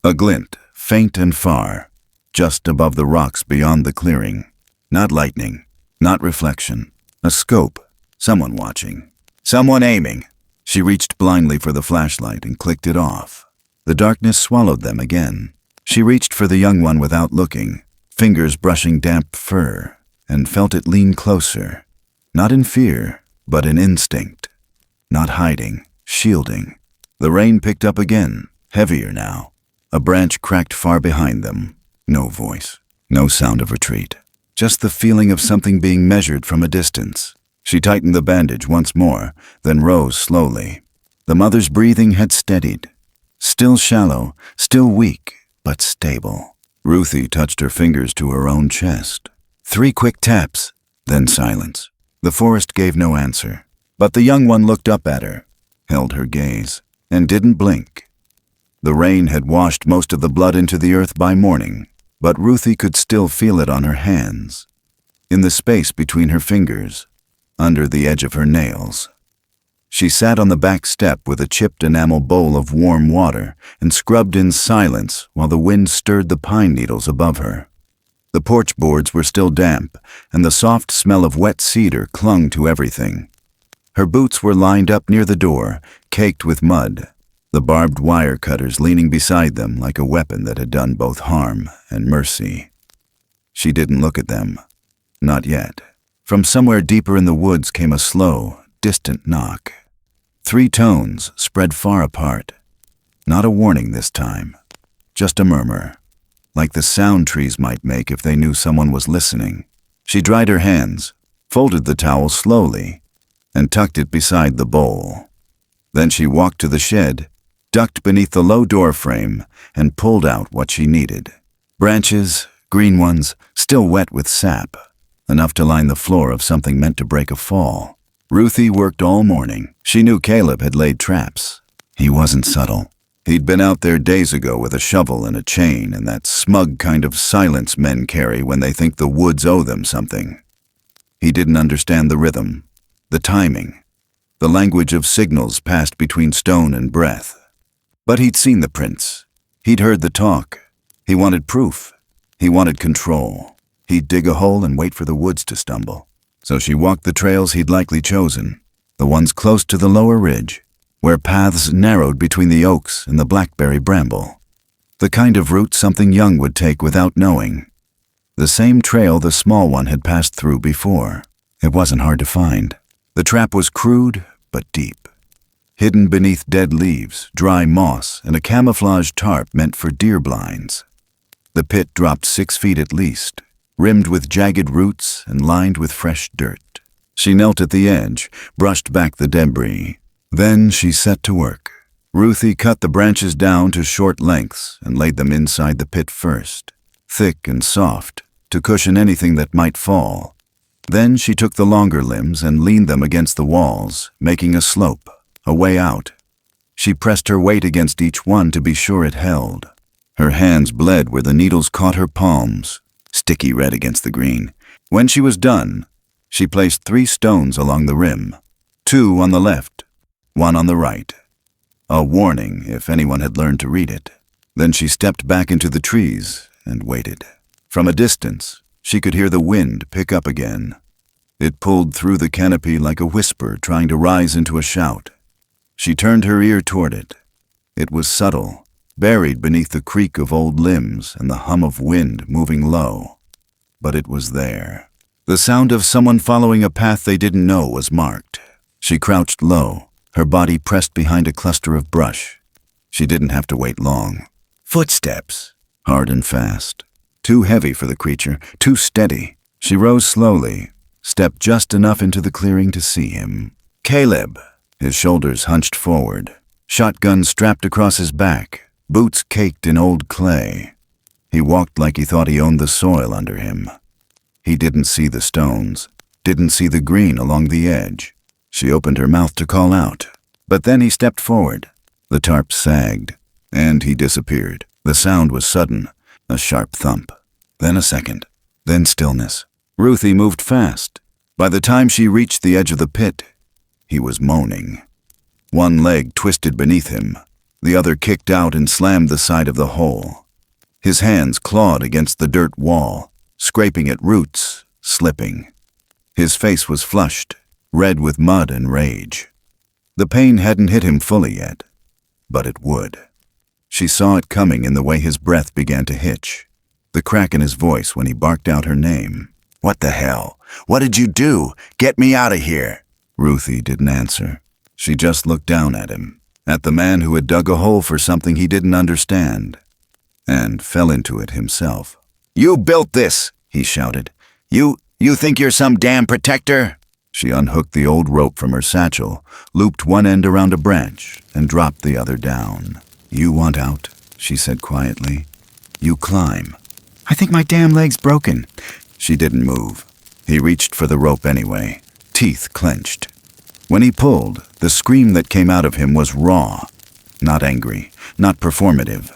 A glint, faint and far, just above the rocks beyond the clearing. Not lightning, not reflection. A scope, someone watching. Someone aiming. She reached blindly for the flashlight and clicked it off. The darkness swallowed them again. She reached for the young one without looking, fingers brushing damp fur, and felt it lean closer. Not in fear, but in instinct. Not hiding, shielding. The rain picked up again, heavier now. A branch cracked far behind them. No voice, no sound of retreat. Just the feeling of something being measured from a distance. She tightened the bandage once more, then rose slowly. The mother's breathing had steadied. Still shallow, still weak, but stable. Ruthie touched her fingers to her own chest. 3 quick taps, then silence. The forest gave no answer, but the young one looked up at her, held her gaze, and didn't blink. The rain had washed most of the blood into the earth by morning, but Ruthie could still feel it on her hands, in the space between her fingers, under the edge of her nails. She sat on the back step with a chipped enamel bowl of warm water and scrubbed in silence while the wind stirred the pine needles above her. The porch boards were still damp, and the soft smell of wet cedar clung to everything. Her boots were lined up near the door, caked with mud, the barbed wire cutters leaning beside them like a weapon that had done both harm and mercy. She didn't look at them. Not yet. From somewhere deeper in the woods came a slow, distant knock. 3 tones spread far apart. Not a warning this time, just a murmur, like the sound trees might make if they knew someone was listening. She dried her hands, folded the towel slowly, and tucked it beside the bowl. Then she walked to the shed, ducked beneath the low door frame, and pulled out what she needed. Branches, green ones, still wet with sap, enough to line the floor of something meant to break a fall. Ruthie worked all morning. She knew Caleb had laid traps. He wasn't subtle. He'd been out there days ago with a shovel and a chain and that smug kind of silence men carry when they think the woods owe them something. He didn't understand the rhythm, the timing, the language of signals passed between stone and breath. But he'd seen the prints. He'd heard the talk. He wanted proof. He wanted control. He'd dig a hole and wait for the woods to stumble. So she walked the trails he'd likely chosen, the ones close to the lower ridge, where paths narrowed between the oaks and the blackberry bramble. The kind of route something young would take without knowing. The same trail the small one had passed through before. It wasn't hard to find. The trap was crude but deep, hidden beneath dead leaves, dry moss, and a camouflage tarp meant for deer blinds. The pit dropped 6 feet at least, rimmed with jagged roots and lined with fresh dirt. She knelt at the edge, brushed back the debris. Then she set to work. Ruthie cut the branches down to short lengths and laid them inside the pit first, thick and soft, to cushion anything that might fall. Then she took the longer limbs and leaned them against the walls, making a slope, a way out. She pressed her weight against each one to be sure it held. Her hands bled where the needles caught her palms, sticky red against the green. When she was done, she placed 3 stones along the rim, 2 on the left, 1 on the right. A warning if anyone had learned to read it. Then she stepped back into the trees and waited. From a distance, she could hear the wind pick up again. It pulled through the canopy like a whisper trying to rise into a shout. She turned her ear toward it. It was subtle, buried beneath the creak of old limbs and the hum of wind moving low. But it was there. The sound of someone following a path they didn't know was marked. She crouched low, her body pressed behind a cluster of brush. She didn't have to wait long. Footsteps, hard and fast. Too heavy for the creature, too steady. She rose slowly, stepped just enough into the clearing to see him. Caleb, his shoulders hunched forward, shotgun strapped across his back, boots caked in old clay. He walked like he thought he owned the soil under him. He didn't see the stones, didn't see the green along the edge. She opened her mouth to call out, but then he stepped forward. The tarp sagged, and he disappeared. The sound was sudden, a sharp thump, then a second, then stillness. Ruthie moved fast. By the time she reached the edge of the pit, he was moaning. One leg twisted beneath him, the other kicked out and slammed the side of the hole. His hands clawed against the dirt wall, scraping at roots, slipping. His face was flushed, red with mud and rage. The pain hadn't hit him fully yet, but it would. She saw it coming in the way his breath began to hitch, the crack in his voice when he barked out her name. "What the hell? What did you do? Get me out of here!" Ruthie didn't answer. She just looked down at him, at the man who had dug a hole for something he didn't understand, and fell into it himself. "You built this!" he shouted. You think you're some damn protector?" She unhooked the old rope from her satchel, looped one end around a branch, and dropped the other down. "You want out," she said quietly. "You climb." "I think my damn leg's broken." She didn't move. He reached for the rope anyway, teeth clenched. When he pulled, the scream that came out of him was raw. Not angry, not performative,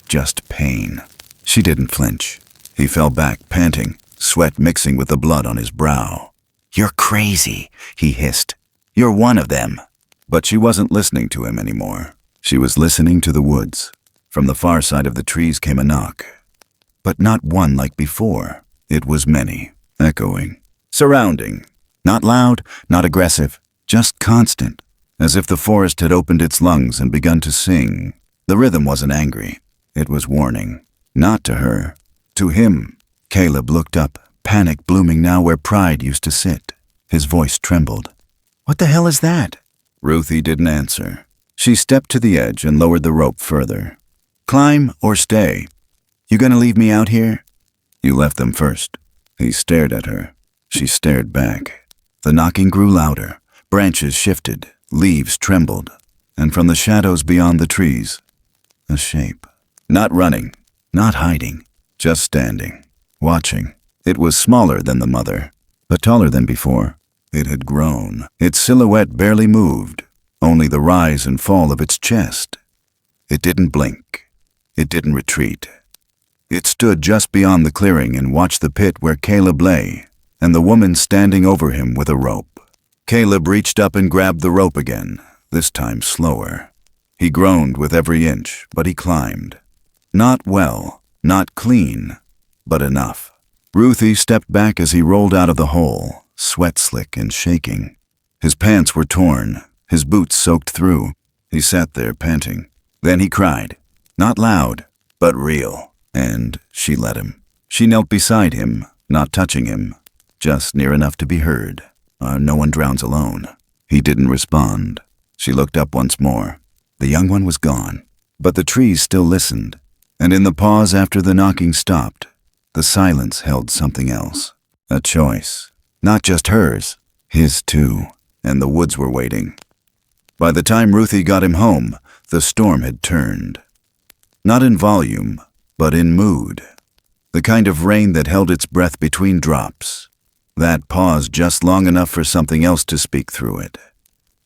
just pain. She didn't flinch. He fell back, panting, sweat mixing with the blood on his brow. "You're crazy," he hissed. "You're one of them." But she wasn't listening to him anymore. She was listening to the woods. From the far side of the trees came a knock. But not one like before. It was many, echoing, surrounding. Not loud, not aggressive, just constant, as if the forest had opened its lungs and begun to sing. The rhythm wasn't angry. It was warning. Not to her. To him. Caleb looked up, panic blooming now where pride used to sit. His voice trembled. "What the hell is that?" Ruthie didn't answer. She stepped to the edge and lowered the rope further. "Climb or stay? You gonna leave me out here?" "You left them first." He stared at her. She stared back. The knocking grew louder. Branches shifted. Leaves trembled. And from the shadows beyond the trees, a shape. Not running. Not hiding. Just standing. Watching. It was smaller than the mother, but taller than before. It had grown. Its silhouette barely moved. Only the rise and fall of its chest. It didn't blink. It didn't retreat. It stood just beyond the clearing and watched the pit where Caleb lay, and the woman standing over him with a rope. Caleb reached up and grabbed the rope again, this time slower. He groaned with every inch, but he climbed. Not well, not clean, but enough. Ruthie stepped back as he rolled out of the hole, sweat slick and shaking. His pants were torn, his boots soaked through. He sat there panting. Then he cried, not loud, but real, and she let him. She knelt beside him, not touching him, just near enough to be heard. No one drowns alone. He didn't respond. She looked up once more. The young one was gone, but the trees still listened, and in the pause after the knocking stopped, the silence held something else. A choice. Not just hers, his too, and the woods were waiting. By the time Ruthie got him home, the storm had turned. Not in volume, but in mood. The kind of rain that held its breath between drops. That paused just long enough for something else to speak through it.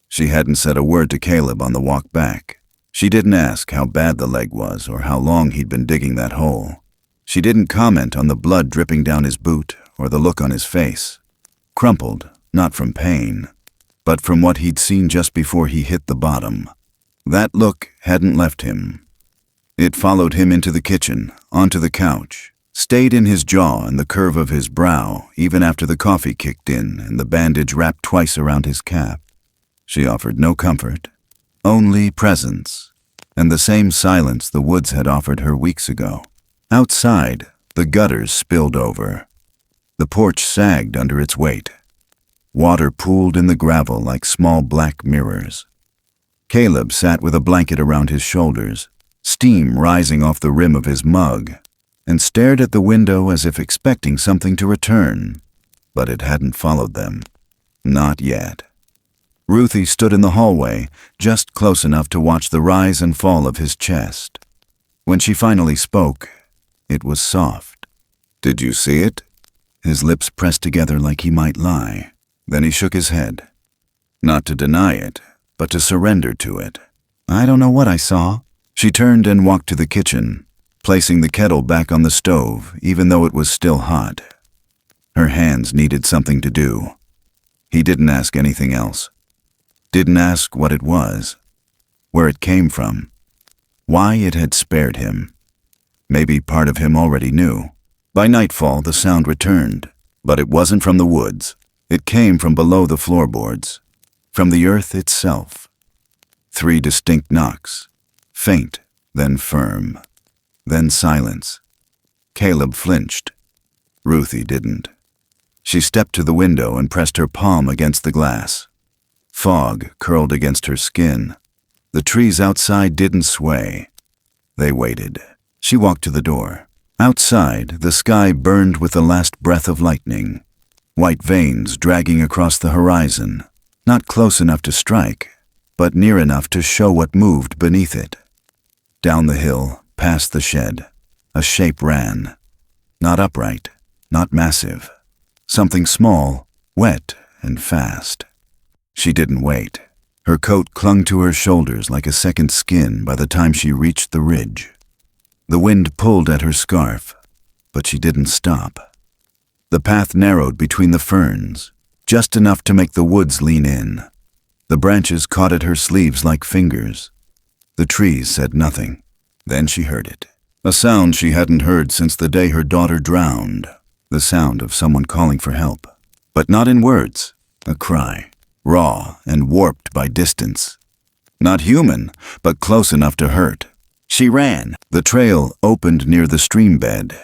She hadn't said a word to Caleb on the walk back. She didn't ask how bad the leg was or how long he'd been digging that hole. She didn't comment on the blood dripping down his boot or the look on his face. Crumpled, not from pain, but from what he'd seen just before he hit the bottom. That look hadn't left him. It followed him into the kitchen, onto the couch, stayed in his jaw and the curve of his brow even after the coffee kicked in and the bandage wrapped twice around his cap. She offered no comfort, only presence, and the same silence the woods had offered her weeks ago. Outside, the gutters spilled over. The porch sagged under its weight. Water pooled in the gravel like small black mirrors. Caleb sat with a blanket around his shoulders, steam rising off the rim of his mug, and stared at the window as if expecting something to return, but it hadn't followed them. Not yet. Ruthie stood in the hallway, just close enough to watch the rise and fall of his chest. When she finally spoke, it was soft. "Did you see it?" His lips pressed together like he might lie. Then he shook his head. Not to deny it, but to surrender to it. "I don't know what I saw." She turned and walked to the kitchen, placing the kettle back on the stove, even though it was still hot. Her hands needed something to do. He didn't ask anything else. Didn't ask what it was, where it came from, why it had spared him. Maybe part of him already knew. By nightfall, the sound returned, but it wasn't from the woods. It came from below the floorboards, from the earth itself. 3 distinct knocks, faint, then firm, then silence. Caleb flinched. Ruthie didn't. She stepped to the window and pressed her palm against the glass. Fog curled against her skin. The trees outside didn't sway. They waited. She walked to the door. Outside, the sky burned with the last breath of lightning. white veins dragging across the horizon, not close enough to strike, but near enough to show what moved beneath it. Down the hill, past the shed, a shape ran. Not upright, not massive. Something small, wet and fast. She didn't wait. Her coat clung to her shoulders like a second skin by the time she reached the ridge. The wind pulled at her scarf, but she didn't stop. The path narrowed between the ferns, just enough to make the woods lean in. The branches caught at her sleeves like fingers. The trees said nothing. Then she heard it. A sound she hadn't heard since the day her daughter drowned. The sound of someone calling for help. But not in words. A cry, raw and warped by distance. Not human, but close enough to hurt. She ran. The trail opened near the stream bed.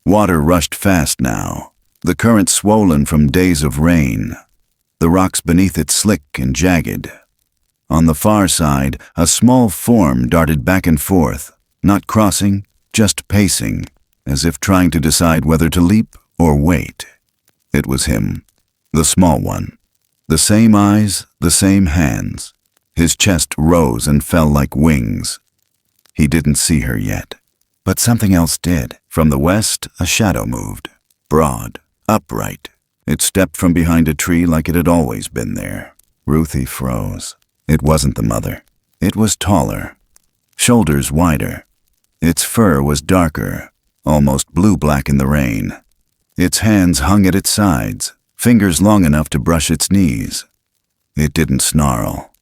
Water rushed fast now, the current swollen from days of rain. The rocks beneath it slick and jagged. On the far side, a small form darted back and forth, not crossing, just pacing, as if trying to decide whether to leap or wait. It was him, the small one. The same eyes, the same hands. His chest rose and fell like wings. He didn't see her yet, but something else did. From the west, a shadow moved, broad, upright. It stepped from behind a tree like it had always been there. Ruthie froze. It wasn't the mother. It was taller, shoulders wider. Its fur was darker, almost blue-black in the rain. Its hands hung at its sides, fingers long enough to brush its knees. It didn't snarl,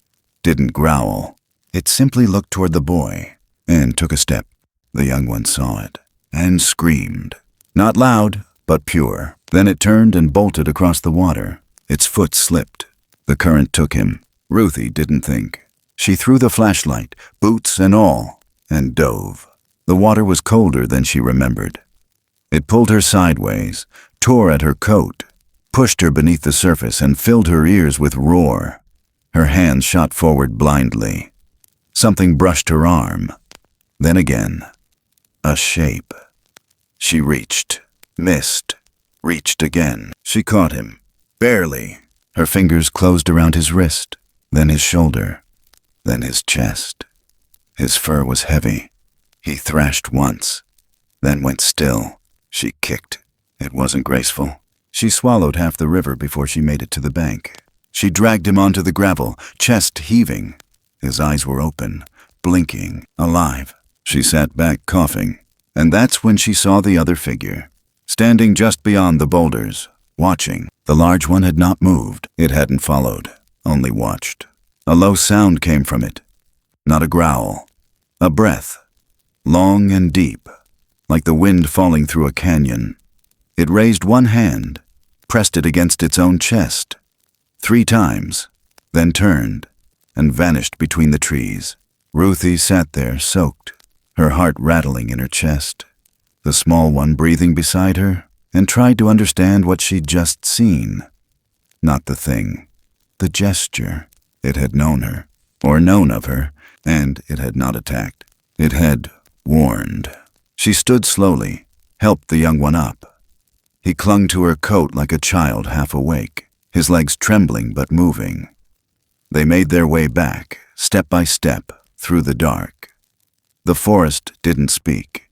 didn't growl. It simply looked toward the boy and took a step. The young one saw it and screamed. Not loud, but pure. Then it turned and bolted across the water. Its foot slipped. The current took him. Ruthie didn't think. She threw the flashlight, boots and all, and dove. The water was colder than she remembered. It pulled her sideways, tore at her coat, pushed her beneath the surface and filled her ears with roar. Her hands shot forward blindly. Something brushed her arm. Then again, a shape. She reached, missed, reached again. She caught him, barely. Her fingers closed around his wrist, then his shoulder, then his chest. His fur was heavy. He thrashed once, then went still. She kicked. It wasn't graceful. She swallowed half the river before she made it to the bank. She dragged him onto the gravel, chest heaving. His eyes were open, blinking, alive. She sat back, coughing, and that's when she saw the other figure, standing just beyond the boulders, watching. The large one had not moved. It hadn't followed, only watched. A low sound came from it. Not a growl. A breath. Long and deep, like the wind falling through a canyon. It raised one hand, pressed it against its own chest, 3 times, then turned and vanished between the trees. Ruthie sat there, soaked, her heart rattling in her chest, the small one breathing beside her, and tried to understand what she'd just seen. Not the thing, the gesture. It had known her, or known of her, and it had not attacked. It had warned. She stood slowly, helped the young one up. He clung to her coat like a child half awake, his legs trembling but moving. They made their way back, step by step, through the dark. The forest didn't speak,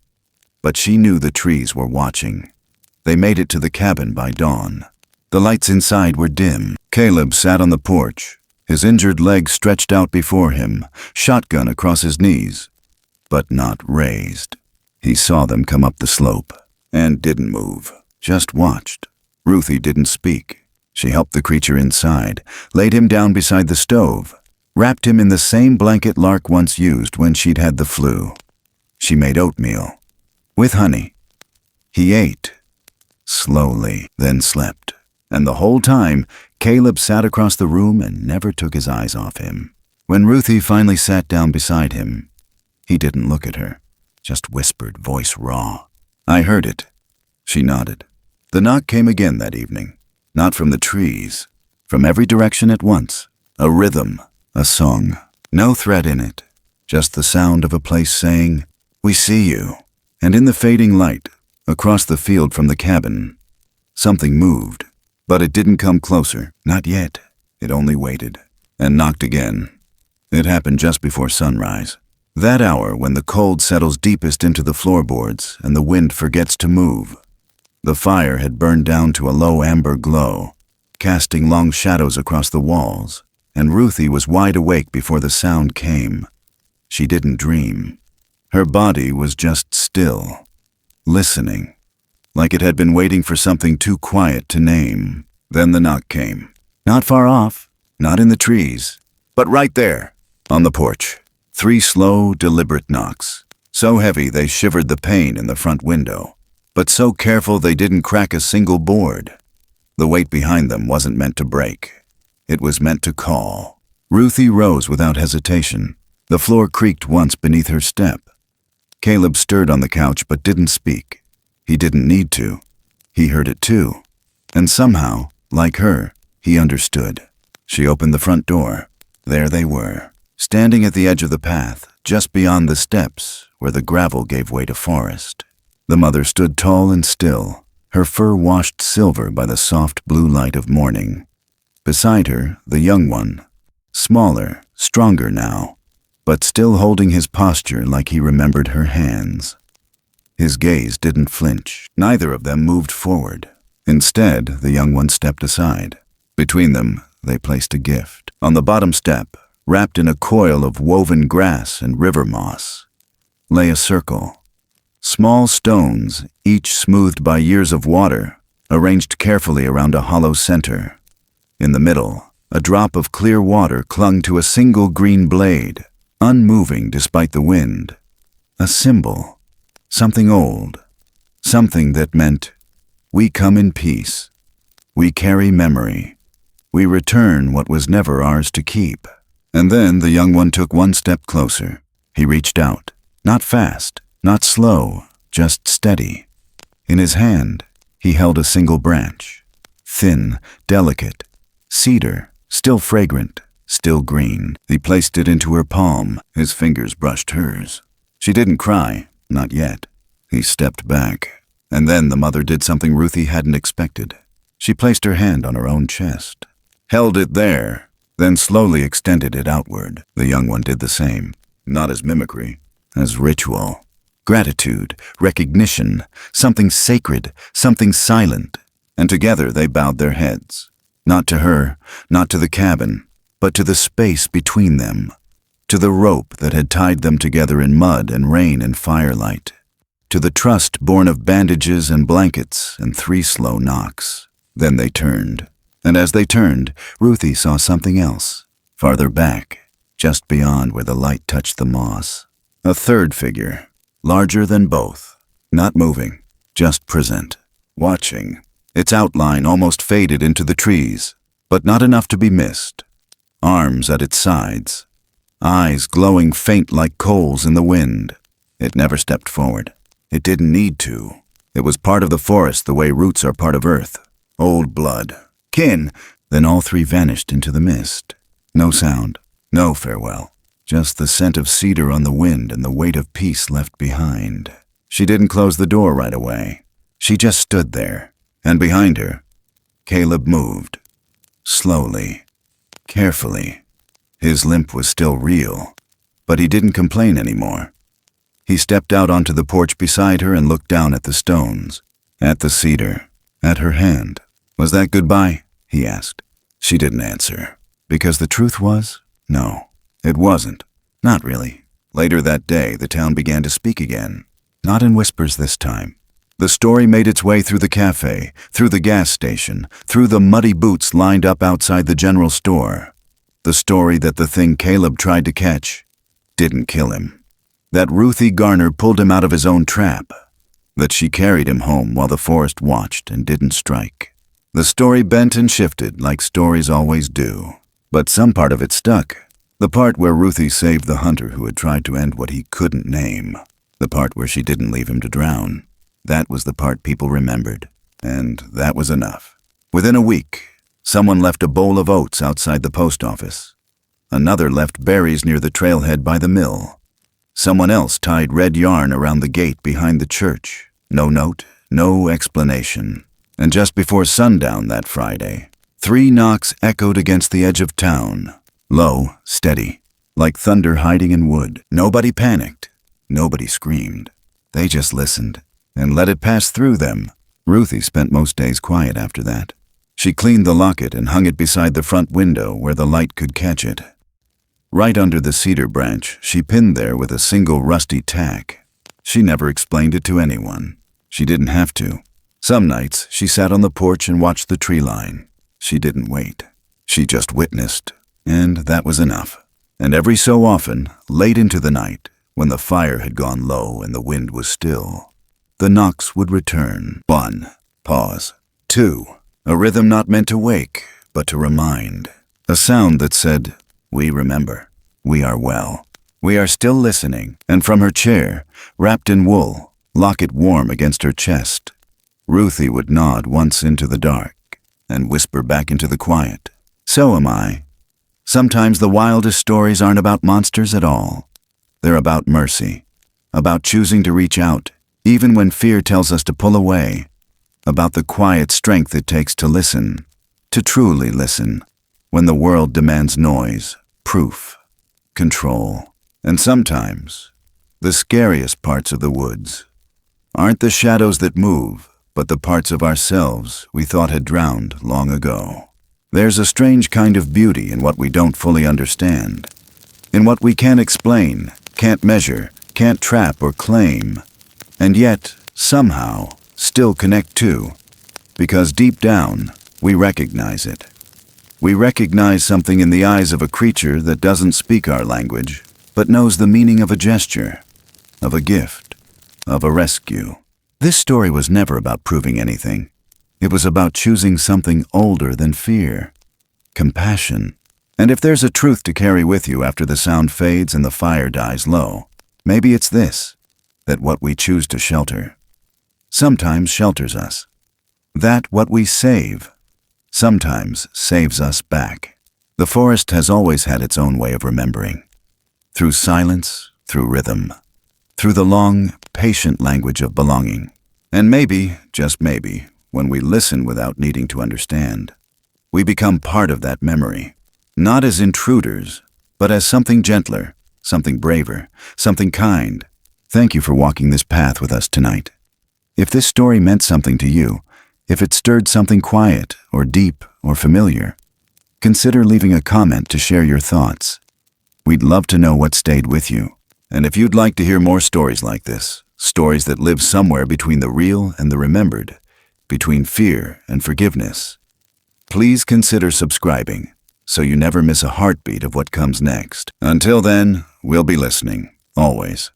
but she knew the trees were watching. They made it to the cabin by dawn. The lights inside were dim. Caleb sat on the porch, his injured leg stretched out before him, shotgun across his knees, but not raised. He saw them come up the slope and didn't move, just watched. Ruthie didn't speak. She helped the creature inside, laid him down beside the stove, wrapped him in the same blanket Lark once used when she'd had the flu. She made oatmeal, with honey. He ate, slowly, then slept. And the whole time, Caleb sat across the room and never took his eyes off him. When Ruthie finally sat down beside him, he didn't look at her, just whispered, voice raw. "I heard it." She nodded. The knock came again that evening, not from the trees, from every direction at once. A rhythm, a song, no threat in it, just the sound of a place saying, "We see you." And in the fading light, across the field from the cabin, something moved. But it didn't come closer, not yet. It only waited, and knocked again. It happened just before sunrise. That hour when the cold settles deepest into the floorboards and the wind forgets to move. The fire had burned down to a low amber glow, casting long shadows across the walls, and Ruthie was wide awake before the sound came. She didn't dream. Her body was just still, listening, like it had been waiting for something too quiet to name. Then the knock came. Not far off, not in the trees, but right there, on the porch. 3 slow, deliberate knocks, so heavy they shivered the pane in the front window, but so careful they didn't crack a single board. The weight behind them wasn't meant to break. It was meant to call. Ruthie rose without hesitation. The floor creaked once beneath her step. Caleb stirred on the couch but didn't speak. He didn't need to. He heard it too. And somehow, like her, he understood. She opened the front door. There they were, standing at the edge of the path, just beyond the steps, where the gravel gave way to forest. The mother stood tall and still, her fur washed silver by the soft blue light of morning. Beside her, the young one, smaller, stronger now, but still holding his posture like he remembered her hands. His gaze didn't flinch. Neither of them moved forward. Instead, the young one stepped aside. Between them, they placed a gift. On the bottom step, wrapped in a coil of woven grass and river moss, lay a circle. Small stones, each smoothed by years of water, arranged carefully around a hollow center. In the middle, a drop of clear water clung to a single green blade, unmoving despite the wind. A symbol, something old, something that meant, we come in peace, we carry memory, we return what was never ours to keep. And then the young one took one step closer. He reached out, not fast, not slow, just steady. In his hand, he held a single branch, thin, delicate, cedar, still fragrant, still green. He placed it into her palm. His fingers brushed hers. She didn't cry, not yet. He stepped back, and then the mother did something Ruthie hadn't expected. She placed her hand on her own chest, held it there, then slowly extended it outward. The young one did the same, not as mimicry, as ritual. Gratitude, recognition, something sacred, something silent, and together they bowed their heads. Not to her, not to the cabin, but to the space between them, to the rope that had tied them together in mud and rain and firelight, to the trust born of bandages and blankets and 3 slow knocks. Then they turned, and as they turned, Ruthie saw something else, farther back, just beyond where the light touched the moss. A third figure, larger than both, not moving, just present, watching. Its outline almost faded into the trees, but not enough to be missed. Arms at its sides, eyes glowing faint like coals in the wind. It never stepped forward. It didn't need to. It was part of the forest the way roots are part of earth. Old blood. Kin. Then all 3 vanished into the mist. No sound, no farewell. Just the scent of cedar on the wind and the weight of peace left behind. She didn't close the door right away. She just stood there, and behind her, Caleb moved. Slowly, carefully. His limp was still real, but he didn't complain anymore. He stepped out onto the porch beside her and looked down at the stones, at the cedar, at her hand. Was that goodbye? He asked. She didn't answer, because the truth was, no. It wasn't. Not really. Later that day, the town began to speak again. Not in whispers this time. The story made its way through the cafe, through the gas station, through the muddy boots lined up outside the general store. The story that the thing Caleb tried to catch didn't kill him. That Ruthie Garner pulled him out of his own trap. That she carried him home while the forest watched and didn't strike. The story bent and shifted like stories always do. But some part of it stuck. The part where Ruthie saved the hunter who had tried to end what he couldn't name. The part where she didn't leave him to drown. That was the part people remembered. And that was enough. Within a week, someone left a bowl of oats outside the post office. Another left berries near the trailhead by the mill. Someone else tied red yarn around the gate behind the church. No note, no explanation. And just before sundown that Friday, 3 knocks echoed against the edge of town, low, steady, like thunder hiding in wood. Nobody panicked. Nobody screamed. They just listened and let it pass through them. Ruthie spent most days quiet after that. She cleaned the locket and hung it beside the front window where the light could catch it. Right under the cedar branch, she pinned there with a single rusty tack. She never explained it to anyone. She didn't have to. Some nights, she sat on the porch and watched the tree line. She didn't wait. She just witnessed, and that was enough. And every so often, late into the night, when the fire had gone low and the wind was still, the knocks would return. 1. Pause. 2. A rhythm not meant to wake, but to remind. A sound that said, "We remember. We are well. We are still listening." And from her chair, wrapped in wool, locket warm against her chest, Ruthie would nod once into the dark and whisper back into the quiet, "So am I." Sometimes the wildest stories aren't about monsters at all. They're about mercy, about choosing to reach out, even when fear tells us to pull away, about the quiet strength it takes to listen, to truly listen, when the world demands noise, proof, control. And sometimes, the scariest parts of the woods aren't the shadows that move, but the parts of ourselves we thought had drowned long ago. There's a strange kind of beauty in what we don't fully understand, in what we can't explain, can't measure, can't trap or claim, and yet, somehow, still connect to, because deep down, we recognize it. We recognize something in the eyes of a creature that doesn't speak our language, but knows the meaning of a gesture, of a gift, of a rescue. This story was never about proving anything. It was about choosing something older than fear, compassion. And if there's a truth to carry with you after the sound fades and the fire dies low, maybe it's this, that what we choose to shelter sometimes shelters us. That what we save sometimes saves us back. The forest has always had its own way of remembering. Through silence, through rhythm, through the long, patient language of belonging. And maybe, just maybe, when we listen without needing to understand, we become part of that memory, not as intruders, but as something gentler, something braver, something kind. Thank you for walking this path with us tonight. If this story meant something to you, if it stirred something quiet or deep or familiar, consider leaving a comment to share your thoughts. We'd love to know what stayed with you. And if you'd like to hear more stories like this, stories that live somewhere between the real and the remembered, between fear and forgiveness, please consider subscribing so you never miss a heartbeat of what comes next. Until then, we'll be listening, always.